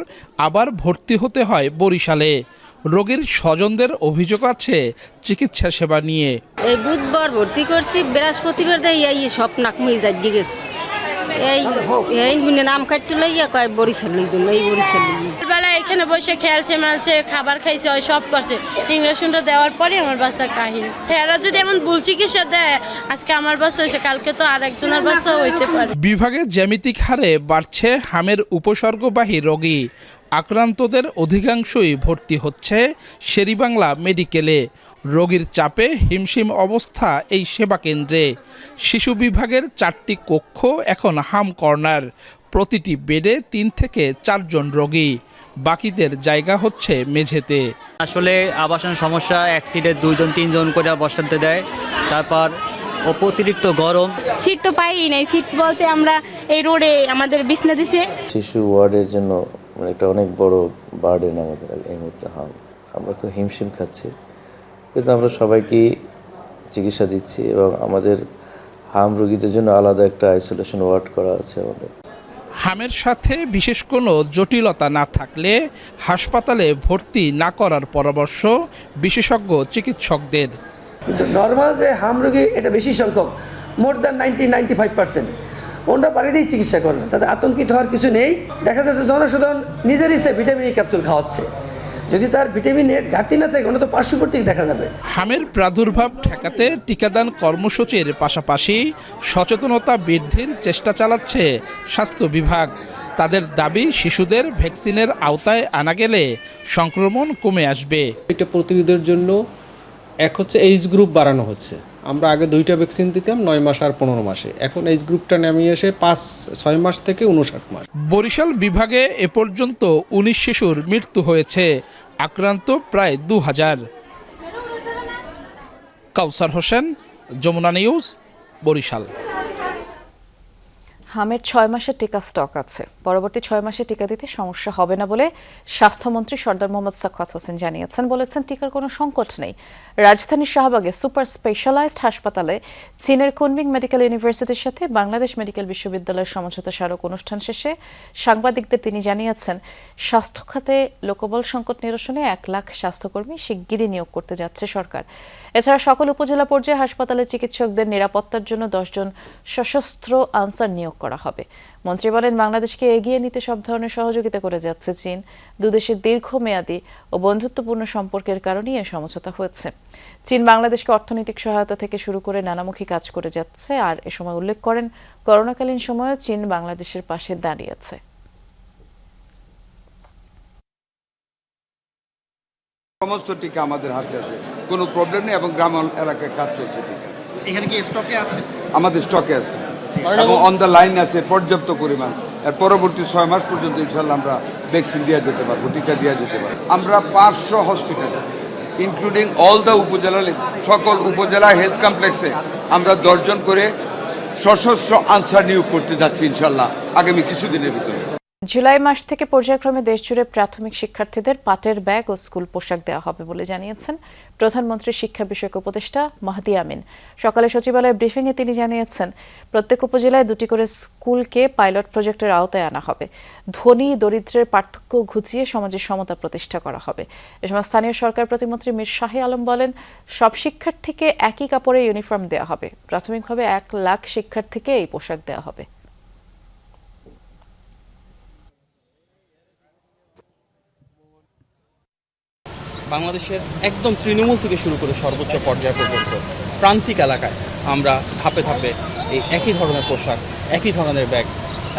আবার ভর্তি হতে হয় বরিশালে। রোগীর স্বজনদের অভিযোগ আছে চিকিৎসা সেবা নিয়ে। এই বুধবার ভর্তি করছি, বৃহস্পতিবার এই সব নাকমি যাই গেছে। এই নাম কাটতে লইয়া কয় বরিশাল এই বরিশাল বেলা এখানে বসে খেলছে মালছে, খাবার খাইছে, ওই সব করছে। ইংরেশনটা দেওয়ার পরে আমার বাচ্চা কাহিল। এরা যদি এমন ভুল চিকিৎসা দেয়, আজকে আমার বাচ্চা হয়েছে, কালকে তো আর একজনের বাচ্চা হইতে পারে। বিভাগে জ্যামিতিক হারে বাড়ছে হামের উপসর্গবাহী রোগী। আক্রান্তদের অধিকাংশই ভর্তি হচ্ছে শের-ই-বাংলা মেডিকেলে। রোগীর চাপে হিমশিম অবস্থা এই সেবা কেন্দ্রে। শিশু বিভাগের 4টি কক্ষ এখন হাম কর্নার। প্রতিটি বেডে 3 থেকে 4 জন রোগী। বাকিদের জায়গা হচ্ছে মেঝেতে। আসলে আবাসন সমস্যা, এক সিটে 2 জন 3 জন করে বসাতে দেয়। তারপর অতিরিক্ত গরম, সিট তো পাই নাই। সিট বলতে আমরা এই রোডে আমাদের বিছনা দিছে। শিশু ওয়ার্ডের জন্য একটা অনেক বড় বার্ডেন আমাদের এই মুহূর্তে হাম। আমরা তো হিমশিম খাচ্ছি, কিন্তু আমরা সবাইকে চিকিৎসা দিচ্ছি এবং আমাদের হাম রোগীদের জন্য আলাদা একটা আইসোলেশন ওয়ার্ড করা আছে আমাদের। হামের সাথে বিশেষ কোনো জটিলতা না থাকলে হাসপাতালে ভর্তি না করার পরামর্শ বিশেষজ্ঞ চিকিৎসকদের। কিন্তু নর্মাল যে হাম রোগী এটা বেশি সংখ্যক, মোর দ্যান 90-95%। ওনারা বাড়িতেই চিকিৎসা করবেন, তাতে আতঙ্কিত হওয়ার কিছু নেই। দেখা যাচ্ছে জনসাধারণ নিজেরই সে ভিটামিন ক্যাপসুল খাওয়াচ্ছে। যদি তার ভিটামিন এর ঘাটতি না থাকে, ওটা তো পার্শ্ববর্তী দেখা যাবে। হামের প্রাদুর্ভাব ঠেকাতে টিকাদান কর্মসূচির পাশাপাশি সচেতনতা বৃদ্ধির চেষ্টা চালাচ্ছে স্বাস্থ্য বিভাগ। তাদের দাবি, শিশুদের ভ্যাকসিনের আওতায় আনা গেলে সংক্রমণ কমে আসবে। এটা প্রতিরোধের জন্য এক হচ্ছে এইজ গ্রুপ বাড়ানো হচ্ছে। আমরা আগে 2টা ভ্যাকসিন দিতাম 9 মাস আর 15 মাসে। এখন এইজ গ্রুপটা নামিয়ে এসে 6 মাস থেকে 59 মাস। বরিশাল বিভাগে এ পর্যন্ত 19 শিশুর মৃত্যু হয়েছে, আক্রান্ত প্রায় 2000। কাউসার হোসেন, যমুনা নিউজ, বরিশাল। হামের 6 মাসের টিকা স্টক আছে। পরবর্তী 6 মাসে টিকা দিতে সমস্যা হবে না বলে স্বাস্থ্যমন্ত্রী সরদার মোহাম্মদ সাখাওয়াত হোসেন জানিয়েছেন। বলেছেন, টিকার কোনো সংকট নেই। রাজধানীর শাহবাগে সুপার স্পেশালাইজড হাসপাতালে চীনের কুনমিং মেডিকেল ইউনিভার্সিটির সাথে বাংলাদেশ মেডিকেল বিশ্ববিদ্যালয়ের সমঝোতা স্মারক অনুষ্ঠান শেষে সাংবাদিকদের তিনি জানিয়েছেন, স্বাস্থ্য খাতে লোকবল সংকট নিরসনে 1 লাখ স্বাস্থ্যকর্মী শিগগিরই নিয়োগ করতে যাচ্ছে সরকার। এছাড়া সকল উপজেলা পর্যায়ে হাসপাতালে চিকিৎসকদের নিরাপত্তার জন্য 10 জন সশস্ত্র আনসার নিয়োগ করা হবে। মন্ত্রী বলেন, বাংলাদেশকে এগিয়ে নিতে সব ধরনের সহযোগিতা করে যাচ্ছে চীন। দুদেশের দীর্ঘমেয়াদী ও বন্ধুত্বপূর্ণ সম্পর্কের কারণেই এ সমঝোতা হয়েছে। চীন বাংলাদেশকে অর্থনৈতিক সহায়তা থেকে শুরু করে নানামুখী কাজ করে যাচ্ছে। আর এ সময় উল্লেখ করেন, করোনাকালীন সময়ে চীন বাংলাদেশের পাশে দাঁড়িয়েছে। সমস্ত টিকা আমাদের হাতে আছে, কোনো প্রবলেম নেই এবং গ্রাম এলাকায় কাজ চলছে। টিকা এখানে কি স্টকে আছে? আমাদের স্টকে আছে এবং অন দ্য লাইন আছে পর্যাপ্ত পরিমাণ। এর পরবর্তী 6 মাস পর্যন্ত ইনশাল্লাহ আমরা ভ্যাকসিন দেওয়া যেতে পারবো, টিকা দেওয়া যেতে পারবো। আমরা 500 হসপিটাল ইনক্লুডিং অল দ্য উপজেলা, সকল উপজেলা হেলথ কমপ্লেক্সে আমরা 10 জন করে সশস্ত্র আনসার নিয়োগ করতে যাচ্ছি ইনশাল্লাহ আগামী কিছুদিনের ভিতরে। জুলাই মাস থেকে পর্যায়ক্রমে দেশজুড়ে প্রাথমিক শিক্ষার্থীদের পাটের ব্যাগ ও স্কুল পোশাক দেওয়া হবে বলে জানিয়েছেন প্রধানমন্ত্রীর শিক্ষা বিষয়ক উপদেষ্টা মাহদি আমিন। সকালে সচিবালয়ে ব্রিফিংয়ে তিনি জানিয়েছেন, প্রত্যেক উপজেলায় 2টি করে স্কুলকে পাইলট প্রজেক্টের আওতায় আনা হবে। ধনী দরিদ্রের পার্থক্য ঘুচিয়ে সমাজে সমতা প্রতিষ্ঠা করা হবে। এ সময় স্থানীয় সরকার প্রতিমন্ত্রী মীর শাহে আলম বলেন, সব শিক্ষার্থীকে একই কাপড়ে ইউনিফর্ম দেওয়া হবে। প্রাথমিকভাবে 1 লাখ শিক্ষার্থীকে এই পোশাক দেওয়া হবে। বাংলাদেশের একদম তৃণমূল থেকে শুরু করে সর্বোচ্চ পর্যায় পর্যন্ত প্রান্তিক এলাকায় আমরা ধাপে ধাপে এই একই ধরনের পোশাক, একই ধরনের ব্যাগ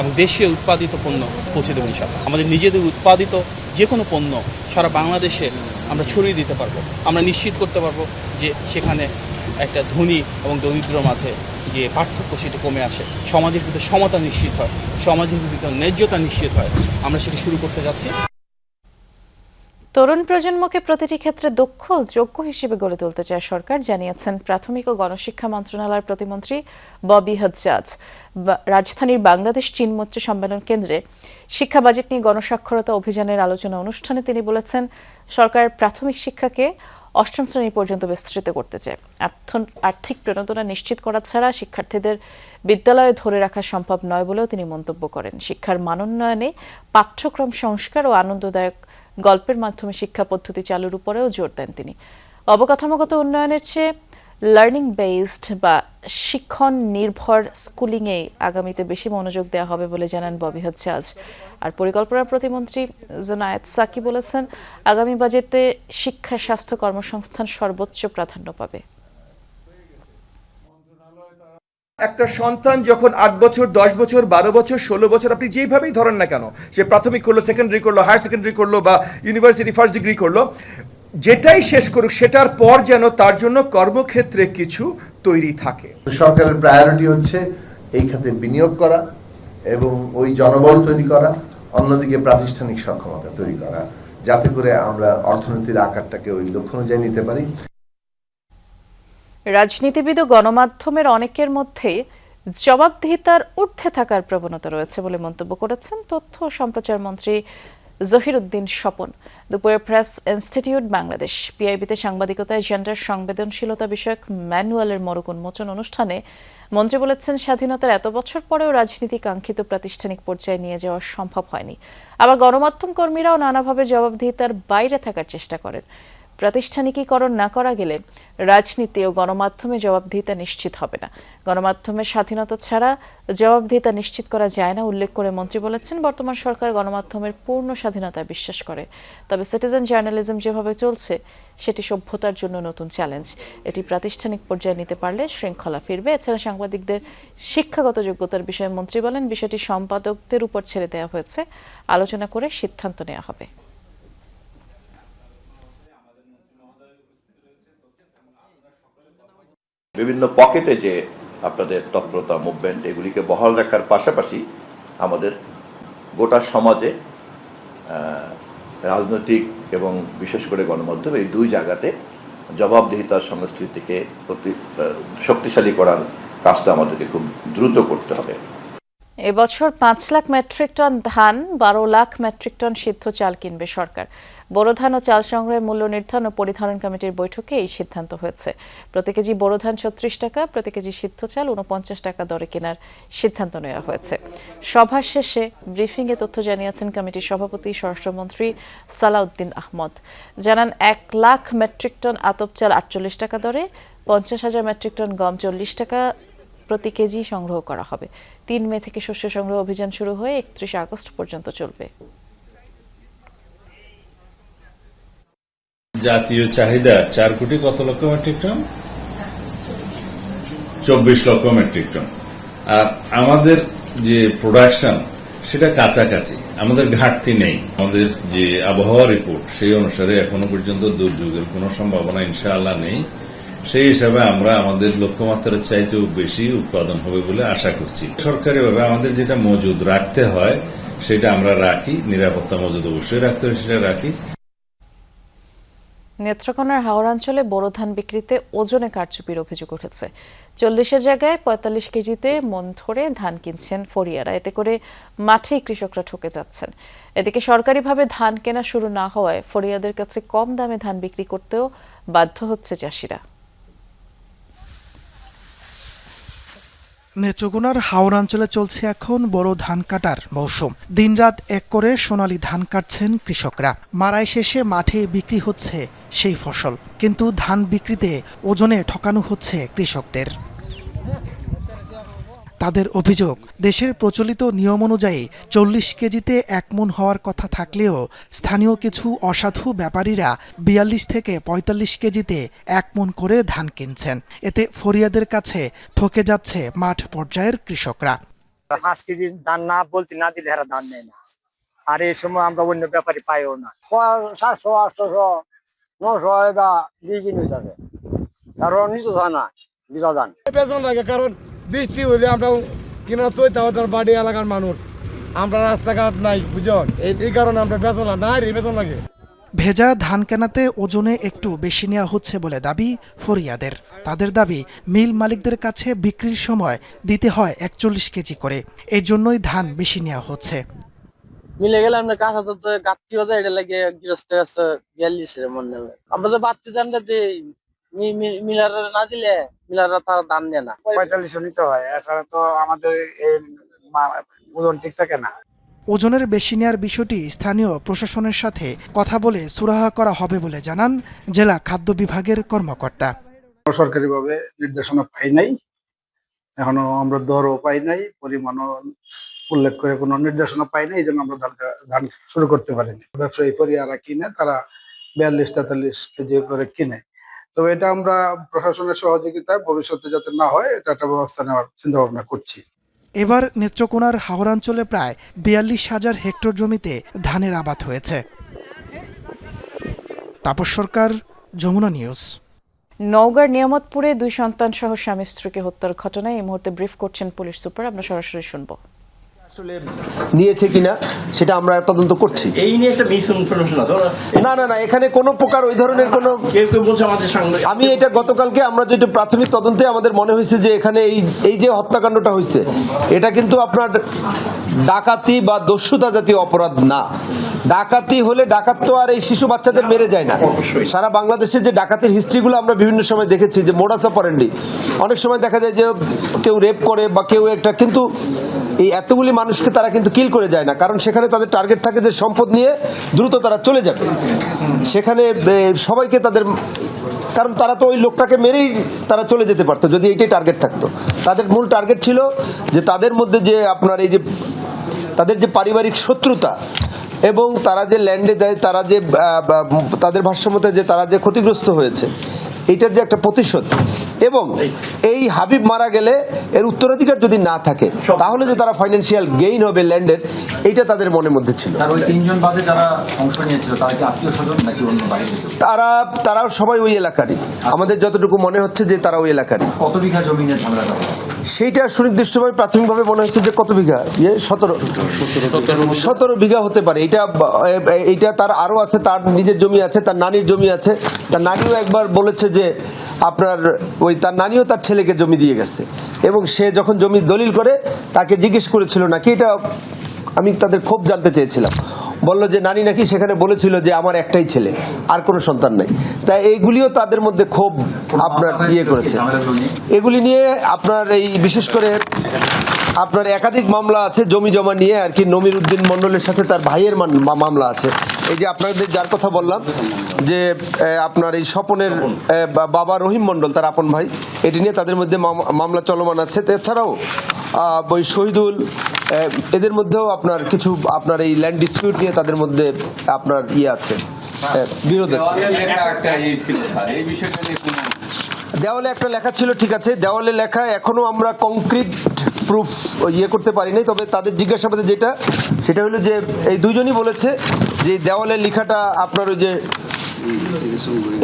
এবং দেশীয় উৎপাদিত পণ্য পৌঁছে দেব ইনশাআল্লাহ। আমাদের নিজেদের উৎপাদিত যে কোনো পণ্য সারা বাংলাদেশে আমরা ছড়িয়ে দিতে পারবো। আমরা নিশ্চিত করতে পারবো যে সেখানে একটা ধনী এবং দরিদ্র মাঝে যে পার্থক্য সেটা কমে আসে, সমাজের ভিতরে সমতা নিশ্চিত হয়, সমাজের ভিতরে ন্যায্যতা নিশ্চিত হয়। আমরা সেটা শুরু করতে যাচ্ছি। তরুণ প্রজন্মকে প্রতিটি ক্ষেত্রে দক্ষ ও যোগ্য হিসেবে গড়ে তুলতে চায় সরকার, জানিয়েছেন প্রাথমিক ও গণশিক্ষা মন্ত্রণালয়ের প্রতিমন্ত্রী ববি হাজ্জাজ। রাজধানীর বাংলাদেশ চীন মৈত্র সম্মেলন কেন্দ্রে শিক্ষা বাজেট নিয়ে গণসাক্ষরতা অভিযানের আলোচনা অনুষ্ঠানে তিনি বলেছেন, সরকার প্রাথমিক শিক্ষাকে অষ্টম শ্রেণী পর্যন্ত বিস্তৃত করতে চায়। আর্থিক প্রণোদনা নিশ্চিত করা ছাড়া শিক্ষার্থীদের বিদ্যালয়ে ধরে রাখা সম্ভব নয় বলেও তিনি মন্তব্য করেন। শিক্ষার মানোন্নয়নে পাঠ্যক্রম সংস্কার ও আনন্দদায়ক গল্পের মাধ্যমে শিক্ষা পদ্ধতি চালুর উপরেও জোর দেন তিনি। অবকাঠামোগত উন্নয়নের চেয়ে লার্নিং বেসড বা শিক্ষণ নির্ভর স্কুলিংয়ে আগামীতে বেশি মনোযোগ দেওয়া হবে বলে জানান ববি হাজ্জাজ। আর পরিকল্পনা প্রতিমন্ত্রী জোনায়েদ সাকি বলেছেন, আগামী বাজেটে শিক্ষা, স্বাস্থ্য, কর্মসংস্থান সর্বোচ্চ প্রাধান্য পাবে। একটা সন্তান যখন 8 বছর, 10 বছর, 12 বছর, 16 বছর, আপনি যেভাবেই ধরেন না কেন, সে প্রাথমিক করলো, সেকেন্ডারি করলো, হায়ার সেকেন্ডারি করলো বা ইউনিভার্সিটি ফার্স্ট ডিগ্রি করলো, যেটাই শেষ করুক সেটার পর যেন তার জন্য কর্মক্ষেত্রে কিছু তৈরি থাকে। সরকারের প্রায়োরিটি হচ্ছে এই খাতে বিনিয়োগ করা এবং ওই জনবল তৈরি করা, অন্যদিকে প্রাতিষ্ঠানিক সক্ষমতা তৈরি করা, যাতে করে আমরা অর্থনীতির আকারটাকে ওই লক্ষ্য অনুযায়ী নিতে পারি। রাজনীতিবিদ ও গণমাধ্যমের অনেকের মধ্যে জবাবদিহিতার ঊর্ধ্বে থাকার প্রবণতা রয়েছে বলে মন্তব্য করেছেন তথ্য ও সম্প্রচার মন্ত্রী জহিরুদ্দিন স্বপন। দুপুরে প্রেস ইনস্টিটিউট বাংলাদেশ পিআইবিতে সাংবাদিকতায় জেন্ডার সংবেদনশীলতা বিষয়ক ম্যানুয়ালের মোড়ক উন্মোচন অনুষ্ঠানে মন্ত্রী বলেছেন, স্বাধীনতার এত বছর পরেও রাজনীতি কাঙ্ক্ষিত প্রাতিষ্ঠানিক পর্যায়ে নিয়ে যাওয়া সম্ভব হয়নি। আবার গণমাধ্যম কর্মীরাও নানাভাবে জবাবদিহিতার বাইরে থাকার চেষ্টা করেন। প্রাতিষ্ঠানিকীকরণ না করা গেলে রাজনীতি ও গণমাধ্যমে জবাবদিহিতা নিশ্চিত হবে না। গণমাধ্যমের স্বাধীনতা ছাড়া জবাবদিহিতা নিশ্চিত করা যায় না উল্লেখ করে মন্ত্রী বলেছেন, বর্তমান সরকার গণমাধ্যমের পূর্ণ স্বাধীনতায় বিশ্বাস করে। তবে সিটিজেন জার্নালিজম যেভাবে চলছে সেটি সভ্যতার জন্য নতুন চ্যালেঞ্জ। এটি প্রাতিষ্ঠানিক পর্যায়ে নিতে পারলে শৃঙ্খলা ফিরবে। এছাড়া সাংবাদিকদের শিক্ষাগত যোগ্যতার বিষয়ে মন্ত্রী বলেন, বিষয়টি সম্পাদকদের উপর ছেড়ে দেওয়া হয়েছে, আলোচনা করে সিদ্ধান্ত নেওয়া হবে। বিভিন্ন পকেটে যে আপনাদের তৎপরতা, মুভমেন্ট, এগুলিকে বহাল রাখার পাশাপাশি আমাদের গোটা সমাজে রাজনৈতিক এবং বিশেষ করে গণমাধ্যম এই দুই জায়গাতে জবাবদিহিতার সংস্কৃতিকে শক্তিশালী করার কাজটা আমাদেরকে খুব দ্রুত করতে হবে। এবছর 5 লাখ মেট্রিক টন ধান, 12 লাখ মেট্রিক টন সিদ্ধ চাল কিনবে সরকার। বোরো ধান ও চাল সংগ্রহের মূল্য নির্ধারণ ও পরিধারণ কমিটির বৈঠকে এই সিদ্ধান্ত হয়েছে। প্রতি কেজি বোরো ধান 36 টাকা, প্রতি কেজি সিদ্ধ চাল 49 টাকা দরে কেনার সিদ্ধান্ত নেওয়া হয়েছে। সভা শেষে ব্রিফিংয়ে তথ্য জানিয়েছেন কমিটির সভাপতি স্বরাষ্ট্রমন্ত্রী সালাউদ্দিন আহমদ। জানান, 1 লাখ মেট্রিক টন আতপ চাল 48 টাকা দরে, 50,000 মেট্রিক টন গম 40 টাকা প্রতি কেজি সংগ্রহ করা হবে। 3 মে থেকে শস্য সংগ্রহ অভিযান শুরু হয়ে 31 আগস্ট পর্যন্ত চলবে। জাতীয় চাহিদা 4 কোটি কত লক্ষ মেট্রিক টন? 24 লক্ষ মেট্রিক টন। আর আমাদের যে প্রোডাকশন সেটা কাছাকাছি, আমাদের ঘাটতি নেই। আমাদের যে আবহাওয়া রিপোর্ট সেই অনুসারে এখনো পর্যন্ত দুর্যোগের কোনো সম্ভাবনা ইনশাআল্লাহ নেই। সেই হিসাবে আমরা আমাদের লক্ষ্যমাত্রার চাইতেও বেশি উৎপাদন হবে বলে আশা করছি। সরকারিভাবে আমাদের যেটা মজুদ রাখতে হয় সেটা আমরা রাখি, নিরাপত্তা মজুদ অবশ্যই রাখতে হয়, সেটা রাখি। নেত্রকোনার হাওড়াঞ্চলে বোরো ধান বিক্রিতে ওজনে কারচুপির অভিযোগ উঠেছে। 40-এর জায়গায় 45 কেজিতে মন ধরে ধান কিনছেন ফরিয়ারা। এতে করে মাঠেই কৃষকরা ঠকে যাচ্ছেন। এদিকে সরকারিভাবে ধান কেনা শুরু না হওয়ায় ফরিয়াদের কাছে কম দামে ধান বিক্রি করতেও বাধ্য হচ্ছে চাষিরা। নেত্রকোনার হাওড়াঞ্চলে চলছে এখন বড় ধান কাটার মৌসুম। দিনরাত এক করে সোনালী ধান কাটছেন কৃষকরা। মাড়াই শেষে মাঠে বিক্রি হচ্ছে সেই ফসল, কিন্তু ধান বিক্রিতে ওজনে ঠকানো হচ্ছে কৃষকদের। তাদের অভিযোগ, দেশের প্রচলিত নিয়ম অনুযায়ী 40 কেজিতে 1 মণ হওয়ার কথা থাকলেও স্থানীয় কিছু অসাধু ব্যাপারীরা 42 থেকে 45 কেজিতে 1 মণ করে ধান কিনছেন। এতে ফরিয়াদের কাছে ঠকে যাচ্ছে মাঠ পর্যায়ের কৃষকরা। 5 কেজি ধান না বলতে না দিলে এরা ধান নেয় না। আর এই সময় আমরা অন্য ব্যাপারী পাইও না। 700, 800, 900 বিঘি নিতে হবে কারণ নিতে হয় না বিজা যান বেতন লাগে কারণ বৃষ্টি হইলে আমরা কিনা তৈতে হতার বাড়ি এলাকার মানুষ আমরা রাস্তাঘাট নাই বুঝুন এই কারণে আমরা বেতন নাই বেতন লাগে। ভেজা ধান কেনাতে ওজনে একটু বেশি নেওয়া হচ্ছে বলে দাবি ফরিয়াদের। তাদের দাবি মিল মালিকদের কাছে বিক্রির সময় দিতে হয় 41 কেজি করে, এই জন্যই ধান বেশি নেওয়া হচ্ছে। মিলে গেলে আমরা কাঁচা তো গাঁতি হয়ে যায়, এটা লাগে গৃহস্থ 42-এর মন নেবে। আমরা যে বাড়তি ধানটা দিই মিলাররা না দিলে মিলাররা তারা দাম দেয় না। 45 নিতে হয়, এছাড়া তো আমাদের এই ওজন ঠিক থাকে না। ওজনের বেশি নেওয়ার বিষয়টি স্থানীয় প্রশাসনের সাথে কথা বলে সুরাহা করা হবে বলে জানান জেলা খাদ্য বিভাগের কর্মকর্তা। সরকারিভাবে নির্দেশনা পাই নাই, এখনো আমরা দরও পাই নাই, পরিমাণও উল্লেখ করে কোনো নির্দেশনা পাই নাই, এই জন্য আমরা ধান শুরু করতে পারিনি। ব্যবসায়ী পরিয়ারা কিনে তারা 42-43 কেজি করে কিনে, তো এটা আমরা প্রশাসনের সহযোগিতায় ভবিষ্যতে যাতে না হয় এটা একটা ব্যবস্থা নেওয়ার চিন্তা ভাবনা করছি। এবার নেত্রকোনার হাওড়াঞ্চলে প্রায় 42,000 হেক্টর জমিতে ধানের আবাদ হয়েছে। তাপস সরকার, যমুনা নিউজ। নওগাঁর নিয়ামতপুরে 2 সন্তান সহ স্বামী স্ত্রীকে হত্যার ঘটনায় এই মুহূর্তে ব্রিফ করছেন পুলিশ সুপার। আমরা সরাসরি শুনবো। আসলে নিয়েছে কিনা সেটা আমরা তদন্ত করছি। এই নিয়ে একটা মিসইনফরমেশন আছে না না না, এখানে কোনো প্রকার ওই ধরনের কোনো কেউ বলছে আমাদের সঙ্গে। আমি এটা গতকালকে আমরা যেটা প্রাথমিক তদন্তে আমাদের মনে হয়েছে যে এখানে এই যে হত্যাকাণ্ডটা হয়েছে এটা কিন্তু আপনার ডাকাতি বা দস্যুতা জাতীয় অপরাধ না। ডাকাতি হলে ডাকাত তো আর এই শিশু বাচ্চাদের মেরে যায় না। সারা বাংলাদেশের যে ডাকাতির হিস্ট্রিগুলো আমরা বিভিন্ন সময় দেখেছি যে মোডাস অপারেন্ডি, অনেক সময় দেখা যায় যে কেউ রেপ করে বা কেউ একটা, কিন্তু এই এতগুলি মানুষকে তারা কিন্তু কিল করে যায় না, কারণ সেখানে তাদের টার্গেট থাকে যে সম্পদ নিয়ে দ্রুত তারা চলে যাবে। সেখানে সবাইকে তাদের, কারণ তারা তো ওই লোকটাকে মেরেই তারা চলে যেতে পারতো যদি এইটাই টার্গেট থাকতো। তাদের মূল টার্গেট ছিল যে তাদের মধ্যে যে আপনার এই যে তাদের যে পারিবারিক শত্রুতা এবং তারা যে ল্যান্ডে দেয়, তারা যে তাদের ভাষ্যমতে যে তারা যে ক্ষতিগ্রস্ত হয়েছে, এটার যে একটা প্রতিশোধ, এবং এই হাবিব মারা গেলে এর উত্তরাধিকার যদি না থাকে তাহলে যে তারা ফাইন্যান্সিয়াল গেইন হবে ল্যান্ডের, এইটা তাদের মনের মধ্যে ছিল। তারা সবাই ওই এলাকারই, আমাদের যতটুকু মনে হচ্ছে যে তারা ওই এলাকারই। কত বিঘা জমি নিয়ে ঝামেলা? সেইটা সুনির্দিষ্টভাবে প্রাথমিকভাবে মনে হচ্ছে যে কত বিঘা, 17 বিঘা হতে পারে। এইটা তার আরো আছে, তার নিজের জমি আছে, তার নানির জমি আছে। তার নানিও একবার বলেছে যে আপনার ওই তার নানিও তার ছেলেকে জমি দিয়ে গেছে, এবং সে যখন জমি দলিল করে তাকে জিজ্ঞেস করেছিল নাকি, এটা আমি তাদের খুব জানতে চেয়েছিলাম, বলল যে নানি নাকি সেখানে বলেছিল যে আমার একটাই ছেলে, আর কোনো সন্তান নাই। তাই এইগুলিও তাদের মধ্যে খুব আপনার ইয়ে করেছে। এগুলি নিয়ে আপনার এই বিশেষ করে আপনার একাধিক মামলা আছে জমি জমা নিয়ে আর কি। নমির উদ্দিন মন্ডলের সাথে তার ভাইয়ের মামলা আছে। এই যে আপনাদের যার কথা বললাম যে আপনার এই স্বপনের বাবা রহিম মন্ডল, তার আপন ভাই, এটি নিয়ে তাদের মধ্যে মামলা চলমান আছে। এছাড়াও ওই শহীদুল, এদের মধ্যেও আপনার কিছু আপনার এই ল্যান্ড ডিসপিউট নিয়ে তাদের মধ্যে আপনার ইয়ে আছে, বিরোধ আছে। দেওয়ালে একটা লেখা ছিল, ঠিক আছে, দেওয়ালে লেখা এখনো আমরা কংক্রিট প্রুফ ইয়ে করতে পারি নাই, তবে তাদের জিজ্ঞাসাবাদে যেটা সেটা হলো যে এই দুজনই বলেছে যে দেওয়ালে লেখাটা আপনার ওই যে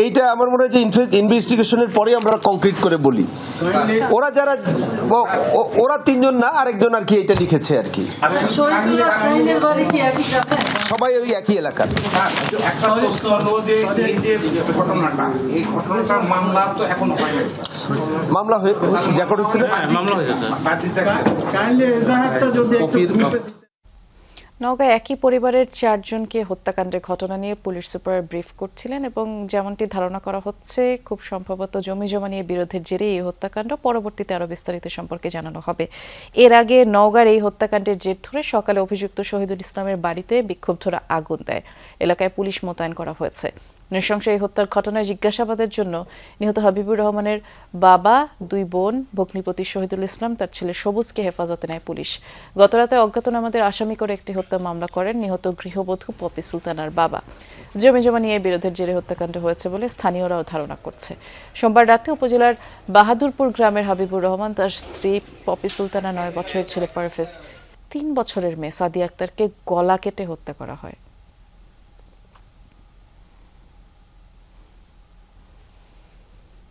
এইটা আমার মনে হয় যে ইনভেস্টিগেশনের পরে আমরা কংক্রিট করে বলি। ওরা যারা ওরা 3 জন না, আরেকজন আর কি এটা লিখেছে আর কি, সবাই ওই একই এলাকার। মামলা হয়ে রেকর্ড হয়েছিল, মামলা হয়েছে স্যার। নওগাঁয় একই পরিবারের 4 জনকে হত্যাকাণ্ডের ঘটনা নিয়ে পুলিশ সুপার ব্রিফ করছিলেন, এবং যেমনটি ধারণা করা হচ্ছে খুব সম্ভবত জমি জমা নিয়ে বিরোধের জেরে এই হত্যাকাণ্ড। পরবর্তীতে আরও বিস্তারিত সম্পর্কে জানানো হবে। এর আগে নওগাঁর এই হত্যাকাণ্ডের জের ধরে সকালে অভিযুক্ত শহীদুল ইসলামের বাড়িতে বিক্ষোভধরা আগুন দেয়। এলাকায় পুলিশ মোতায়েন করা হয়েছে। নৃশংস এই হত্যার ঘটনায় জিজ্ঞাসাবাদের জন্য নিহত হাবিবুর রহমানের বাবা, 2 বোন, ভগ্নিপতি শহীদুল ইসলাম, তার ছেলে সবুজকে হেফাজতে নেয় পুলিশ। গতরাতে অজ্ঞাতনামাদের আসামি করে একটি হত্যা মামলা করেন নিহত গৃহবধূ পপি সুলতানার বাবা। জমি জমা নিয়ে বিরোধের জেরে হত্যাকাণ্ড হয়েছে বলে স্থানীয়রাও ধারণা করছে। সোমবার রাতে উপজেলার বাহাদুরপুর গ্রামের হাবিবুর রহমান, তার স্ত্রী পপি সুলতানা, 9 বছরের ছেলে পারভেজ, 3 বছরের মেয়ে সাদিয়া আক্তারকে গলা কেটে হত্যা করা হয়।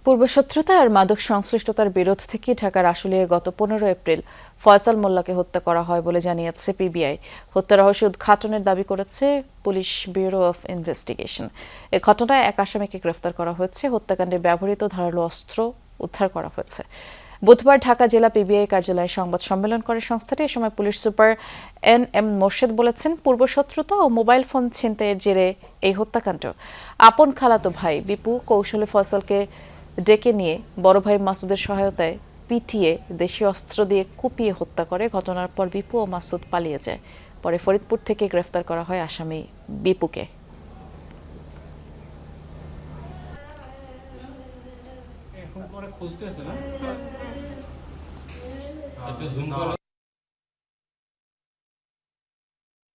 পূর্বশত্রুতা আর মাদক সংশ্লিষ্টতার বিরোধ থেকে ঢাকার আশুলিয়ায় গত 15 এপ্রিল ফয়সাল মোল্লাকে হত্যা করা হয় বলে জানিয়েছে পিবিআই। হত্যা রহস্য উদ্ঘাটনের দাবি করেছে পুলিশ ব্যুরো অফ ইনভেস্টিগেশন। এ ঘটনায় এক আসামিকে গ্রেফতার করা হয়েছে। হত্যাকাণ্ডে ব্যবহৃত ধারালো অস্ত্র উদ্ধার করা হয়েছে। বুধবার ঢাকা জেলা পিবিআই কার্যালয়ে সংবাদ সম্মেলন করে সংস্থাটি। এ সময় পুলিশ সুপার এন.এম. মোর্শেদ বলেছেন, পূর্বশত্রুতা ও মোবাইল ফোন ছিনতাইয়ের জেরে এই হত্যাকাণ্ড। আপন খালাতো ভাই বিপু কৌশলে ফয়সালকে ডেকে নিয়ে বড় ভাই মাসুদের সহায়তায় পিটিয়ে দেশীয় অস্ত্র দিয়ে কুপিয়ে হত্যা করে। ঘটনার পর বিপু ও মাসুদ পালিয়ে যায়। পরে ফরিদপুর থেকে গ্রেফতার করা হয় আসামি বিপুকে।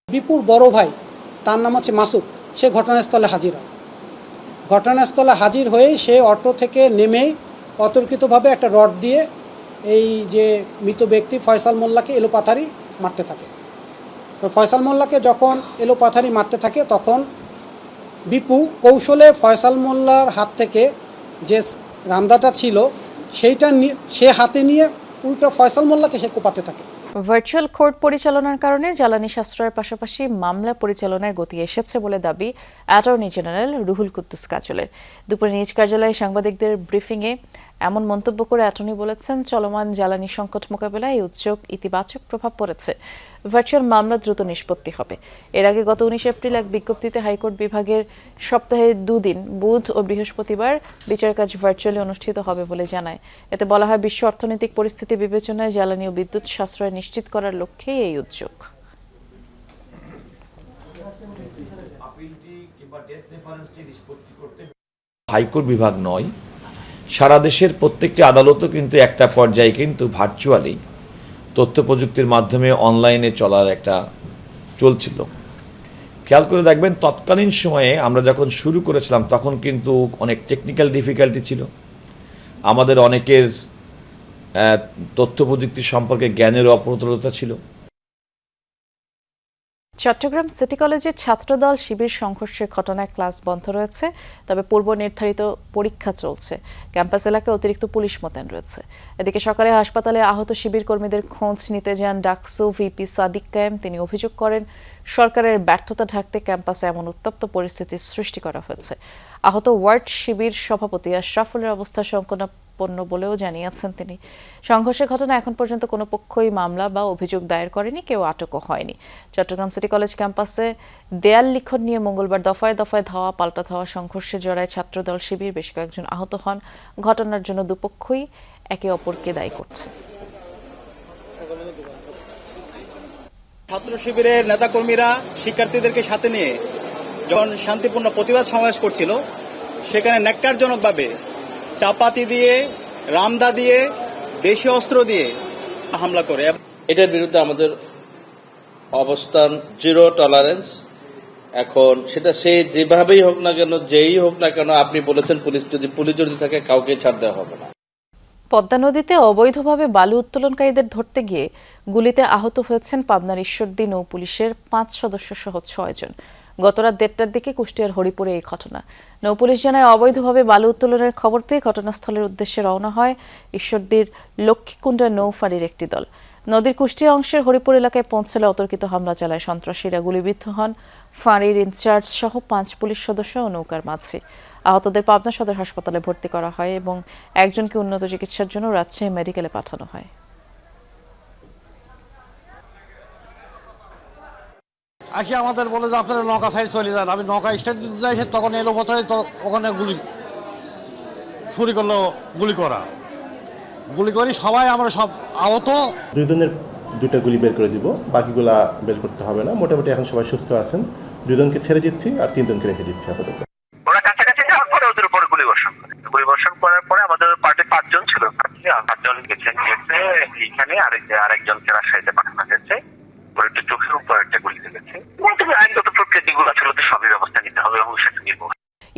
বিপুর বড় ভাই, তার নাম হচ্ছে মাসুদ, সে ঘটনাস্থলে হাজির হয়। ঘটনাস্থলে হাজির হয়ে সে অটো থেকে নেমে অতর্কিতভাবে একটা রড দিয়ে এই যে মৃত ব্যক্তি ফয়সাল মোল্লাকে এলোপাথারি মারতে থাকে। ফয়সাল মোল্লাকে যখন এলোপাথারি মারতে থাকে তখন বিপু কৌশলে ফয়সাল মোল্লার হাত থেকে যে রামদাটা ছিল সেইটা সে হাতে নিয়ে উল্টো ফয়সাল মোল্লাকে সে কোপাতে থাকে। ভার্চুয়াল কোর্ট পরিচালনার কারণে জ্বালানি সাশ্রয়ের পাশাপাশি মামলা পরিচালনায় গতি এসেছে বলে দাবি অ্যাটর্নি জেনারেল রুহুল কুদ্দুস কাজলের। দুপুরে নিজ কার্যালয়ে সাংবাদিকদের ব্রিফিংয়ে এমন মন্তব্য করে অ্যাটর্নি বলেছেন, চলমান জ্বালানি সংকট মোকাবেলায় এই উদ্যোগ ইতিবাচক প্রভাব পড়েছে। ভার্চুয়াল মামলা দ্রুত নিষ্পত্তি হবে। এর আগে গত 19 এপ্রিল এক বিজ্ঞপ্তিতে হাইকোর্ট বিভাগের সপ্তাহে 2 দিন বুধ ও বৃহস্পতিবার বিচার কাজ ভার্চুয়ালি অনুষ্ঠিত হবে বলে জানায়। এতে বলা হয়, বিশ্ব অর্থনৈতিক পরিস্থিতি বিবেচনায় জ্বালানি ও বিদ্যুৎ সাশ্রয় নিশ্চিত করার লক্ষ্যে এই উদ্যোগ। হাইকোর্ট বিভাগ নয়, সারা দেশের প্রত্যেকটি আদালতও কিন্তু একটা পর্যায়ে কিন্তু ভার্চুয়ালি তথ্য প্রযুক্তির মাধ্যমে অনলাইনে চলার একটা চলছিল। খেয়াল করে দেখবেন, তৎকালীন সময়ে আমরা যখন শুরু করেছিলাম তখন কিন্তু অনেক টেকনিক্যাল ডিফিকাল্টি ছিল। আমাদের অনেকের তথ্য প্রযুক্তি সম্পর্কে জ্ঞানের অপ্রতুলতা ছিল। চট্টগ্রাম সিটি কলেজের ছাত্রদল শিবির সংঘর্ষের ঘটনায় ক্লাস বন্ধ রয়েছে, তবে পূর্ব নির্ধারিত পরীক্ষা চলছে। ক্যাম্পাস এলাকায় অতিরিক্ত পুলিশ মোতায়েন রয়েছে। এদিকে সকালে হাসপাতালে আহত শিবির কর্মীদের খোঁজ নিতে যান ডাকসু ভিপি সাদিক কায়েম। তিনি অভিযোগ করেন, সরকারের ব্যর্থতা ঢাকতে ক্যাম্পাসে এমন উত্তপ্ত পরিস্থিতির সৃষ্টি করা হয়েছে। আহত ওয়ার্ড শিবির সভাপতি আশরাফুলের অবস্থা সংকটাপন্ন বলেও জানিয়েছেন তিনি। সংঘর্ষের ঘটনা এখন পর্যন্ত কোনো পক্ষই মামলা বা অভিযোগ দায়ের করেনি, কেউ আটকও হয়নি। চট্টগ্রাম সিটি কলেজ ক্যাম্পাসে দেয়াল লিখন নিয়ে মঙ্গলবার দফায় দফায় ধাওয়া পাল্টা ধাওয়া সংঘর্ষে জড়ায় ছাত্রদল শিবির। বেশ কয়েকজন আহত হন। ঘটনার জন্য দুপক্ষই একে অপরকে দায়ী করছে। ছাত্র শিবিরের নেতাকর্মীরা শিক্ষার্থীদেরকে সাথে নিয়ে যখন শান্তিপূর্ণ প্রতিবাদ সমাবেশ করছিল, সেখানে ন্যাক্কারজনকভাবে চাপাতি দিয়ে, রামদা দিয়ে, দেশীয় অস্ত্র দিয়ে হামলা করে। এটার বিরুদ্ধে আমাদের অবস্থান জিরো টলারেন্স। এখন সেটা সে যেভাবেই হোক না কেন, যেই হোক না কেন, আপনি বলেছেন পুলিশ যদি থাকে কাউকে ছাড় দেওয়া হবে না। পদ্মা নদীতে অবৈধভাবে বালু উত্তোলনকারীদের ধরতে গিয়ে গুলিতে আহত হয়েছেন পাবনার ঈশ্বরদী নৌ পুলিশের 5 সদস্য সহ 6 জন। গতরাত 1:30টার দিকে কুষ্টিয়ার হরিপুরে এই ঘটনা। নৌপুলিশ জানায়, অবৈধভাবে বালু উত্তোলনের খবর পেয়ে ঘটনাস্থলের উদ্দেশ্যে রওনা হয় ঈশ্বরদীর লক্ষ্মীকুণ্ডা নৌফাঁড়ির একটি দল। নদীর কুষ্টিয়া অংশের হরিপুর এলাকায় পৌঁছালে অতর্কিত হামলা চালায় সন্ত্রাসীরা। গুলিবিদ্ধ হন ফাঁড়ির ইনচার্জ সহ 5 পুলিশ সদস্য ও নৌকার মাঝি। আহতদের পাবনা সদর হাসপাতালে ভর্তি করা হয় এবং একজনকে উন্নত চিকিৎসার জন্য রাজশাহী মেডিকেলে পাঠানো হয়। আসি আমাদের বলে যে আপনারা নৌকা সাইড চলে যান। আমি নৌকা স্টার্ট দিতে যাই, তখন এলো পথে ওখানে শুরু করলো গুলি করি সবাই আমরা সব আহত। 2 জনের 2টা গুলি বের করে দিব, বাকিগুলা বের করতে হবে না। মোটামুটি এখন সবাই সুস্থ আছেন। 2 জনকে ছেড়ে দিচ্ছি আর 3 জনকে রেখে দিচ্ছি আপাতত। ওরা কাছাকাছি যাওয়ার পরে ওদের উপরে গুলিবর্ষণ করার পরে আমাদের পার্টি 5 জন ছিল। 5 জন গেছে এখানে, আরেকজনকে রাজশাহীতে পাঠানো হয়েছে। একটু চোখের উপর একটা গুলি লেগেছে। আইনগত প্রক্রিয়া যেগুলো ছিল সবই ব্যবস্থা নিতে হবে এবং সেটা নিব।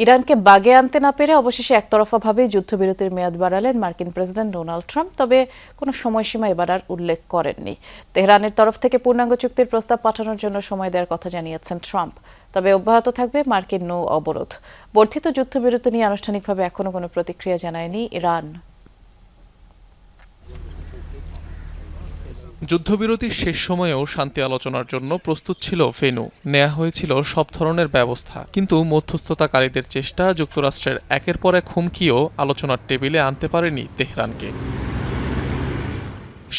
ইরানকে বাগে আনতে না পেরে অবশেষে একতরফাভাবে যুদ্ধবিরতির মেয়াদ বাড়ালেন মার্কিন প্রেসিডেন্ট ডোনাল্ড ট্রাম্প, তবে কোনো সময়সীমা এবার আর উল্লেখ করেননি। তেহরানের তরফ থেকে পূর্ণাঙ্গ চুক্তির প্রস্তাব পাঠানোর জন্য সময় দেওয়ার কথা জানিয়েছেন ট্রাম্প, তবে অব্যাহত থাকবে মার্কিন নৌ অবরোধ। বর্ধিত যুদ্ধবিরতি নিয়ে আনুষ্ঠানিকভাবে এখনো কোনো প্রতিক্রিয়া জানায়নি ইরান। যুদ্ধবিরতির শেষ সময়েও শান্তি আলোচনার জন্য প্রস্তুত ছিল ভেন্যু, নেওয়া হয়েছিল সব ধরনের ব্যবস্থা, কিন্তু মধ্যস্থতাকারীদের চেষ্টা, যুক্তরাষ্ট্রের একের পর এক হুমকিও আলোচনার টেবিলে আনতে পারেনি তেহরানকে।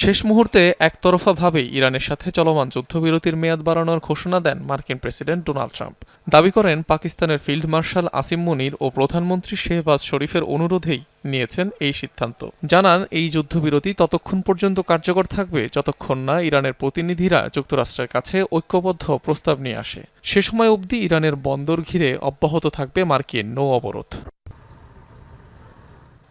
শেষ মুহূর্তে একতরফাভাবে ইরানের সাথে চলমান যুদ্ধবিরতির মেয়াদ বাড়ানোর ঘোষণা দেন মার্কিন প্রেসিডেন্ট ডোনাল্ড ট্রাম্প। দাবি করেন পাকিস্তানের ফিল্ড মার্শাল আসিম মুনির ও প্রধানমন্ত্রী শেহবাজ শরীফের অনুরোধেই নিয়েছেন এই সিদ্ধান্ত। জানান এই যুদ্ধবিরতি ততক্ষণ পর্যন্ত কার্যকর থাকবে যতক্ষণ না ইরানের প্রতিনিধিরা যুক্তরাষ্ট্রের কাছে ঐক্যবদ্ধ প্রস্তাব নিয়ে আসে। সে সময় অবধি ইরানের বন্দর ঘিরে অব্যাহত থাকবে মার্কিন নৌ অবরোধ।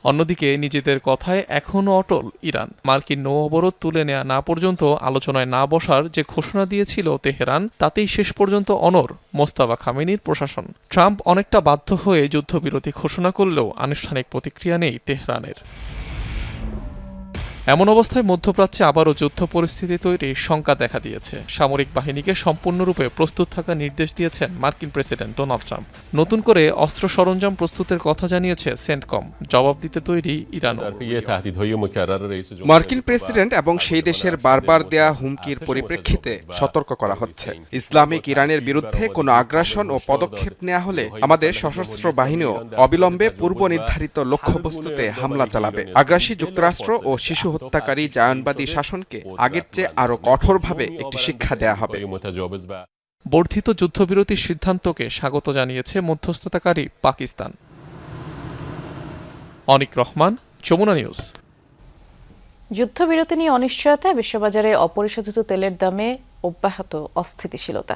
অন্যদিকে নিজেদের কথায় এখনও অটল ইরান। মার্কিন নৌ অবরোধ তুলে নেওয়া না পর্যন্ত আলোচনায় না বসার যে ঘোষণা দিয়েছিল তেহরান, তাতেই শেষ পর্যন্ত অনড় মোস্তাফা খামেনির প্রশাসন। ট্রাম্প অনেকটা বাধ্য হয়ে যুদ্ধবিরতি ঘোষণা করলেও আনুষ্ঠানিক প্রতিক্রিয়া নেই তেহরানের। এমন অবস্থায় মধ্যপ্রাচ্যে আবারও যুদ্ধ পরিস্থিতি তৈরির শঙ্কা দেখা দিয়েছে। সামরিক বাহিনীকে সম্পূর্ণরূপে প্রস্তুত থাকার নির্দেশ দিয়েছেন মার্কিন প্রেসিডেন্ট ডোনাল্ড ট্রাম্প। নতুন করে অস্ত্র সরঞ্জাম প্রস্তুতের কথা জানিয়েছে সেন্টকম। জবাব দিতে তৈরি ইরানও। মার্কিন প্রেসিডেন্ট এবং সেই দেশের বারবার দেয়া হুমকির পরিপ্রেক্ষিতে সতর্ক করা হচ্ছে, ইসলামিক ইরানের বিরুদ্ধে কোনো আগ্রাসন ও পদক্ষেপ নেওয়া হলে আমাদের সশস্ত্র বাহিনীও অবিলম্বে পূর্ব নির্ধারিত লক্ষ্যবস্তুতে হামলা চালাবে। আগ্রাসী যুক্তরাষ্ট্র ও শিশু হত্যাকারী জায়নবাদী শাসনকে আগের চেয়ে আরো কঠোরভাবে একটি শিক্ষা দেয়া হবে। বর্ধিত যুদ্ধবিরতির সিদ্ধান্তকে স্বাগত জানিয়েছে মধ্যস্থতাকারী পাকিস্তান। অনিক রহমান, যমুনা নিউজ। যুদ্ধবিরতি নিয়ে অনিশ্চয়তায় বিশ্ববাজারে অপরিশোধিত তেলের দামে অব্যাহত অস্থিতিশীলতা।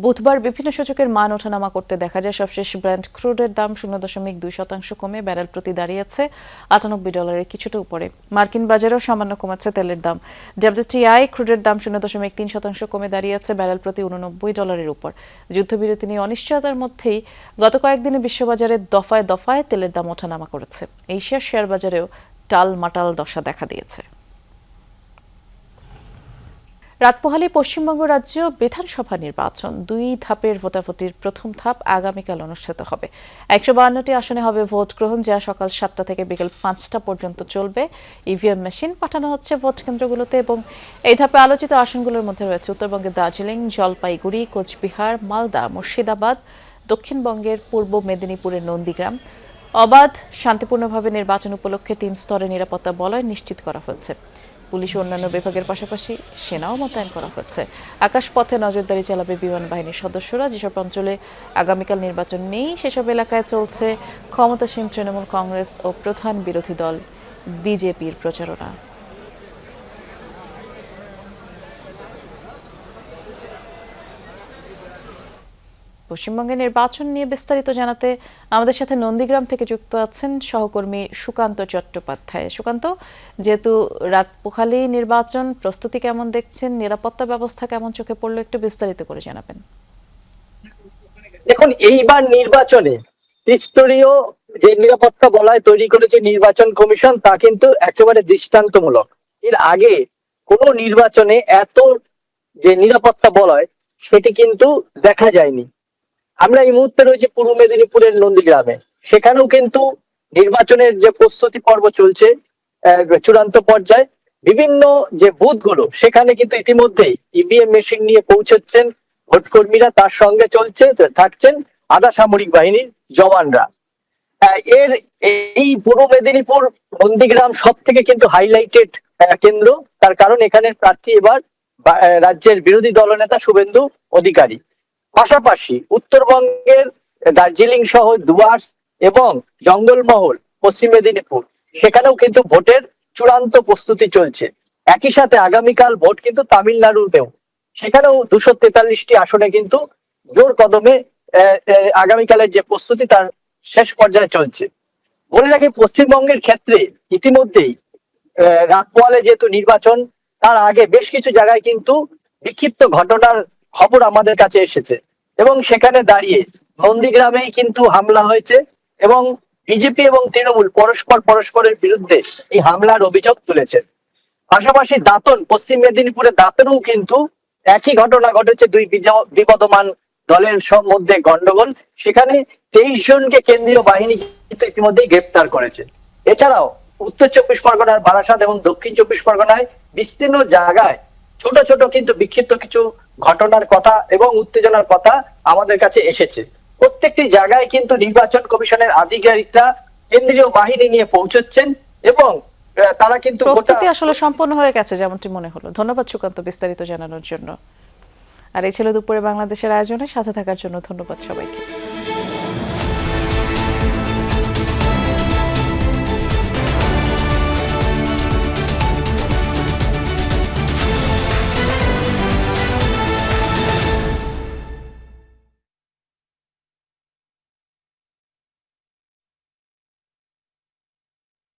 বুধবার বিভিন্ন সূচকের মান ওঠানামা করতে দেখা যায়। সবশেষ ব্র্যান্ড ক্রুডের দাম 0.2% কমে ব্যারেল প্রতি দাঁড়িয়েছে $98 কিছুটা উপরে। মার্কিন বাজারেও সামান্য কমেছে তেলের দাম। WTI ক্রুডের দাম 0.3% কমে দাঁড়িয়েছে ব্যারেল প্রতি $89 উপর। যুদ্ধবিরতি নিয়ে অনিশ্চয়তার মধ্যেই গত কয়েকদিনে বিশ্ববাজারে দফায় দফায় তেলের দাম ওঠানামা করেছে। এশিয়ার শেয়ার বাজারেও টালমাটাল দশা দেখা দিয়েছে। রাত পোহালে পশ্চিমবঙ্গ রাজ্য বিধানসভা নির্বাচন 2 ধাপের ভোটাভুটির প্রথম ধাপ আগামীকাল অনুষ্ঠিত হবে। 152টি আসনে হবে ভোট গ্রহণ, যা সকাল 7টা থেকে বিকেল 5টা পর্যন্ত চলবে। ইভিএম মেশিন পাঠানো হচ্ছে ভোট কেন্দ্রগুলোতে এবং এই ধাপে আলোচিত আসনগুলোর মধ্যে রয়েছে উত্তরবঙ্গের দার্জিলিং, জলপাইগুড়ি, কোচবিহার, মালদা, মুর্শিদাবাদ, দক্ষিণবঙ্গের পূর্ব মেদিনীপুরের নন্দীগ্রাম। অবাধ শান্তিপূর্ণভাবে নির্বাচন উপলক্ষে 3 স্তরে নিরাপত্তা বলয় নিশ্চিত করা হয়েছে। পুলিশ ও অন্যান্য বিভাগের পাশাপাশি সেনাও মোতায়েন করা হচ্ছে। আকাশপথে নজরদারি চালাবে বিমান বাহিনীর সদস্যরা। যেসব অঞ্চলে আগামীকাল নির্বাচন নেই সেসব এলাকায় চলছে ক্ষমতাসীন তৃণমূল কংগ্রেস ও প্রধান বিরোধী দল বিজেপির প্রচারণা। পশ্চিমবঙ্গের নির্বাচন নিয়ে বিস্তারিত জানাতে আমাদের সাথে নন্দীগ্রাম থেকে যুক্ত আছেন সহকর্মী সুকান্ত চট্টোপাধ্যায়। সুকান্ত, যেহেতু রাত পোহালি নির্বাচন, প্রস্তুতি কেমন দেখছেন, নিরাপত্তা ব্যবস্থা কেমন চোখে পড়লো, একটু বিস্তারিত করে জানাবেন। দেখুন, এইবার নির্বাচনে ত্রিস্তরীয় যে নিরাপত্তা বলয় তৈরি করেছে নির্বাচন কমিশন, তা কিন্তু একেবারে দৃষ্টান্তমূলক। এর আগে কোনো নির্বাচনে এত যে নিরাপত্তা বলয় সেটি কিন্তু দেখা যায়নি। আমরা এই মুহূর্তে রয়েছে পূর্ব মেদিনীপুরের নন্দীগ্রামে। সেখানেও কিন্তু নির্বাচনের যে প্রস্তুতি পর্ব চলছে চূড়ান্ত পর্যায়ে। বিভিন্ন যে বুথগুলো সেখানে কিন্তু ইতিমধ্যেই ইভিএম মেশিন নিয়ে পৌঁছচ্ছেন ভোটকর্মীরা, তার সঙ্গে থাকছেন আধা সামরিক বাহিনীর জওয়ানরা। এর এই পূর্ব মেদিনীপুর নন্দীগ্রাম সব থেকে কিন্তু হাইলাইটেড কেন্দ্র, তার কারণ এখানের প্রার্থী এবার রাজ্যের বিরোধী দলনেতা শুভেন্দু অধিকারী। পাশাপাশি উত্তরবঙ্গের দার্জিলিং সহ ডুয়ার্স এবং জঙ্গলমহল পশ্চিম মেদিনীপুর, সেখানেও কিন্তু ভোটের চূড়ান্ত প্রস্তুতি চলছে। একই সাথে আগামীকাল ভোট কিন্তু তামিলনাড়ুতেও, সেখানেও 243টি আসনে কিন্তু জোর কদমে আগামীকালের যে প্রস্তুতি তার শেষ পর্যায়ে চলছে। বলে রাখি, পশ্চিমবঙ্গের ক্ষেত্রে ইতিমধ্যেই রাত পোহালে যেহেতু নির্বাচন, তার আগে বেশ কিছু জায়গায় কিন্তু বিক্ষিপ্ত ঘটনার খবর আমাদের কাছে এসেছে এবং সেখানে দাঁড়িয়ে নন্দীগ্রামেই কিন্তু হামলা হয়েছে এবং বিজেপি এবং তৃণমূল পরস্পরের বিরুদ্ধে এই হামলার অভিযোগ তুলেছে। পাশাপাশি দাঁতন, পশ্চিম মেদিনীপুরে দাঁতনেও কিন্তু একই ঘটনা ঘটেছে, দুই বিবদমান দলের মধ্যে গন্ডগোল। সেখানে 23 জনকে কেন্দ্রীয় বাহিনী কিন্তু ইতিমধ্যেই গ্রেপ্তার করেছে। এছাড়াও উত্তর 24 পরগনার বারাসাত এবং দক্ষিণ 24 পরগনায় বিস্তীর্ণ জায়গায় ছোট ছোট কিন্তু বিক্ষিপ্ত কিছু ঘটনার কথা এবং উত্তেজনার কথা আমাদের কাছে এসেছে। প্রত্যেকটি জায়গায় কিন্তু নির্বাচন কমিশনের আধিকারিকরা কেন্দ্রীয় বাহিনী নিয়ে পৌঁছচ্ছেন এবং তারা কিন্তু প্রস্তুতি আসলে সম্পন্ন হয়ে গেছে যেমনটি মনে হলো। ধন্যবাদ সুকান্ত বিস্তারিত জানানোর জন্য। আর এই ছিল দুপুরে বাংলাদেশের আয়োজনে সাথে থাকার জন্য ধন্যবাদ সবাইকে।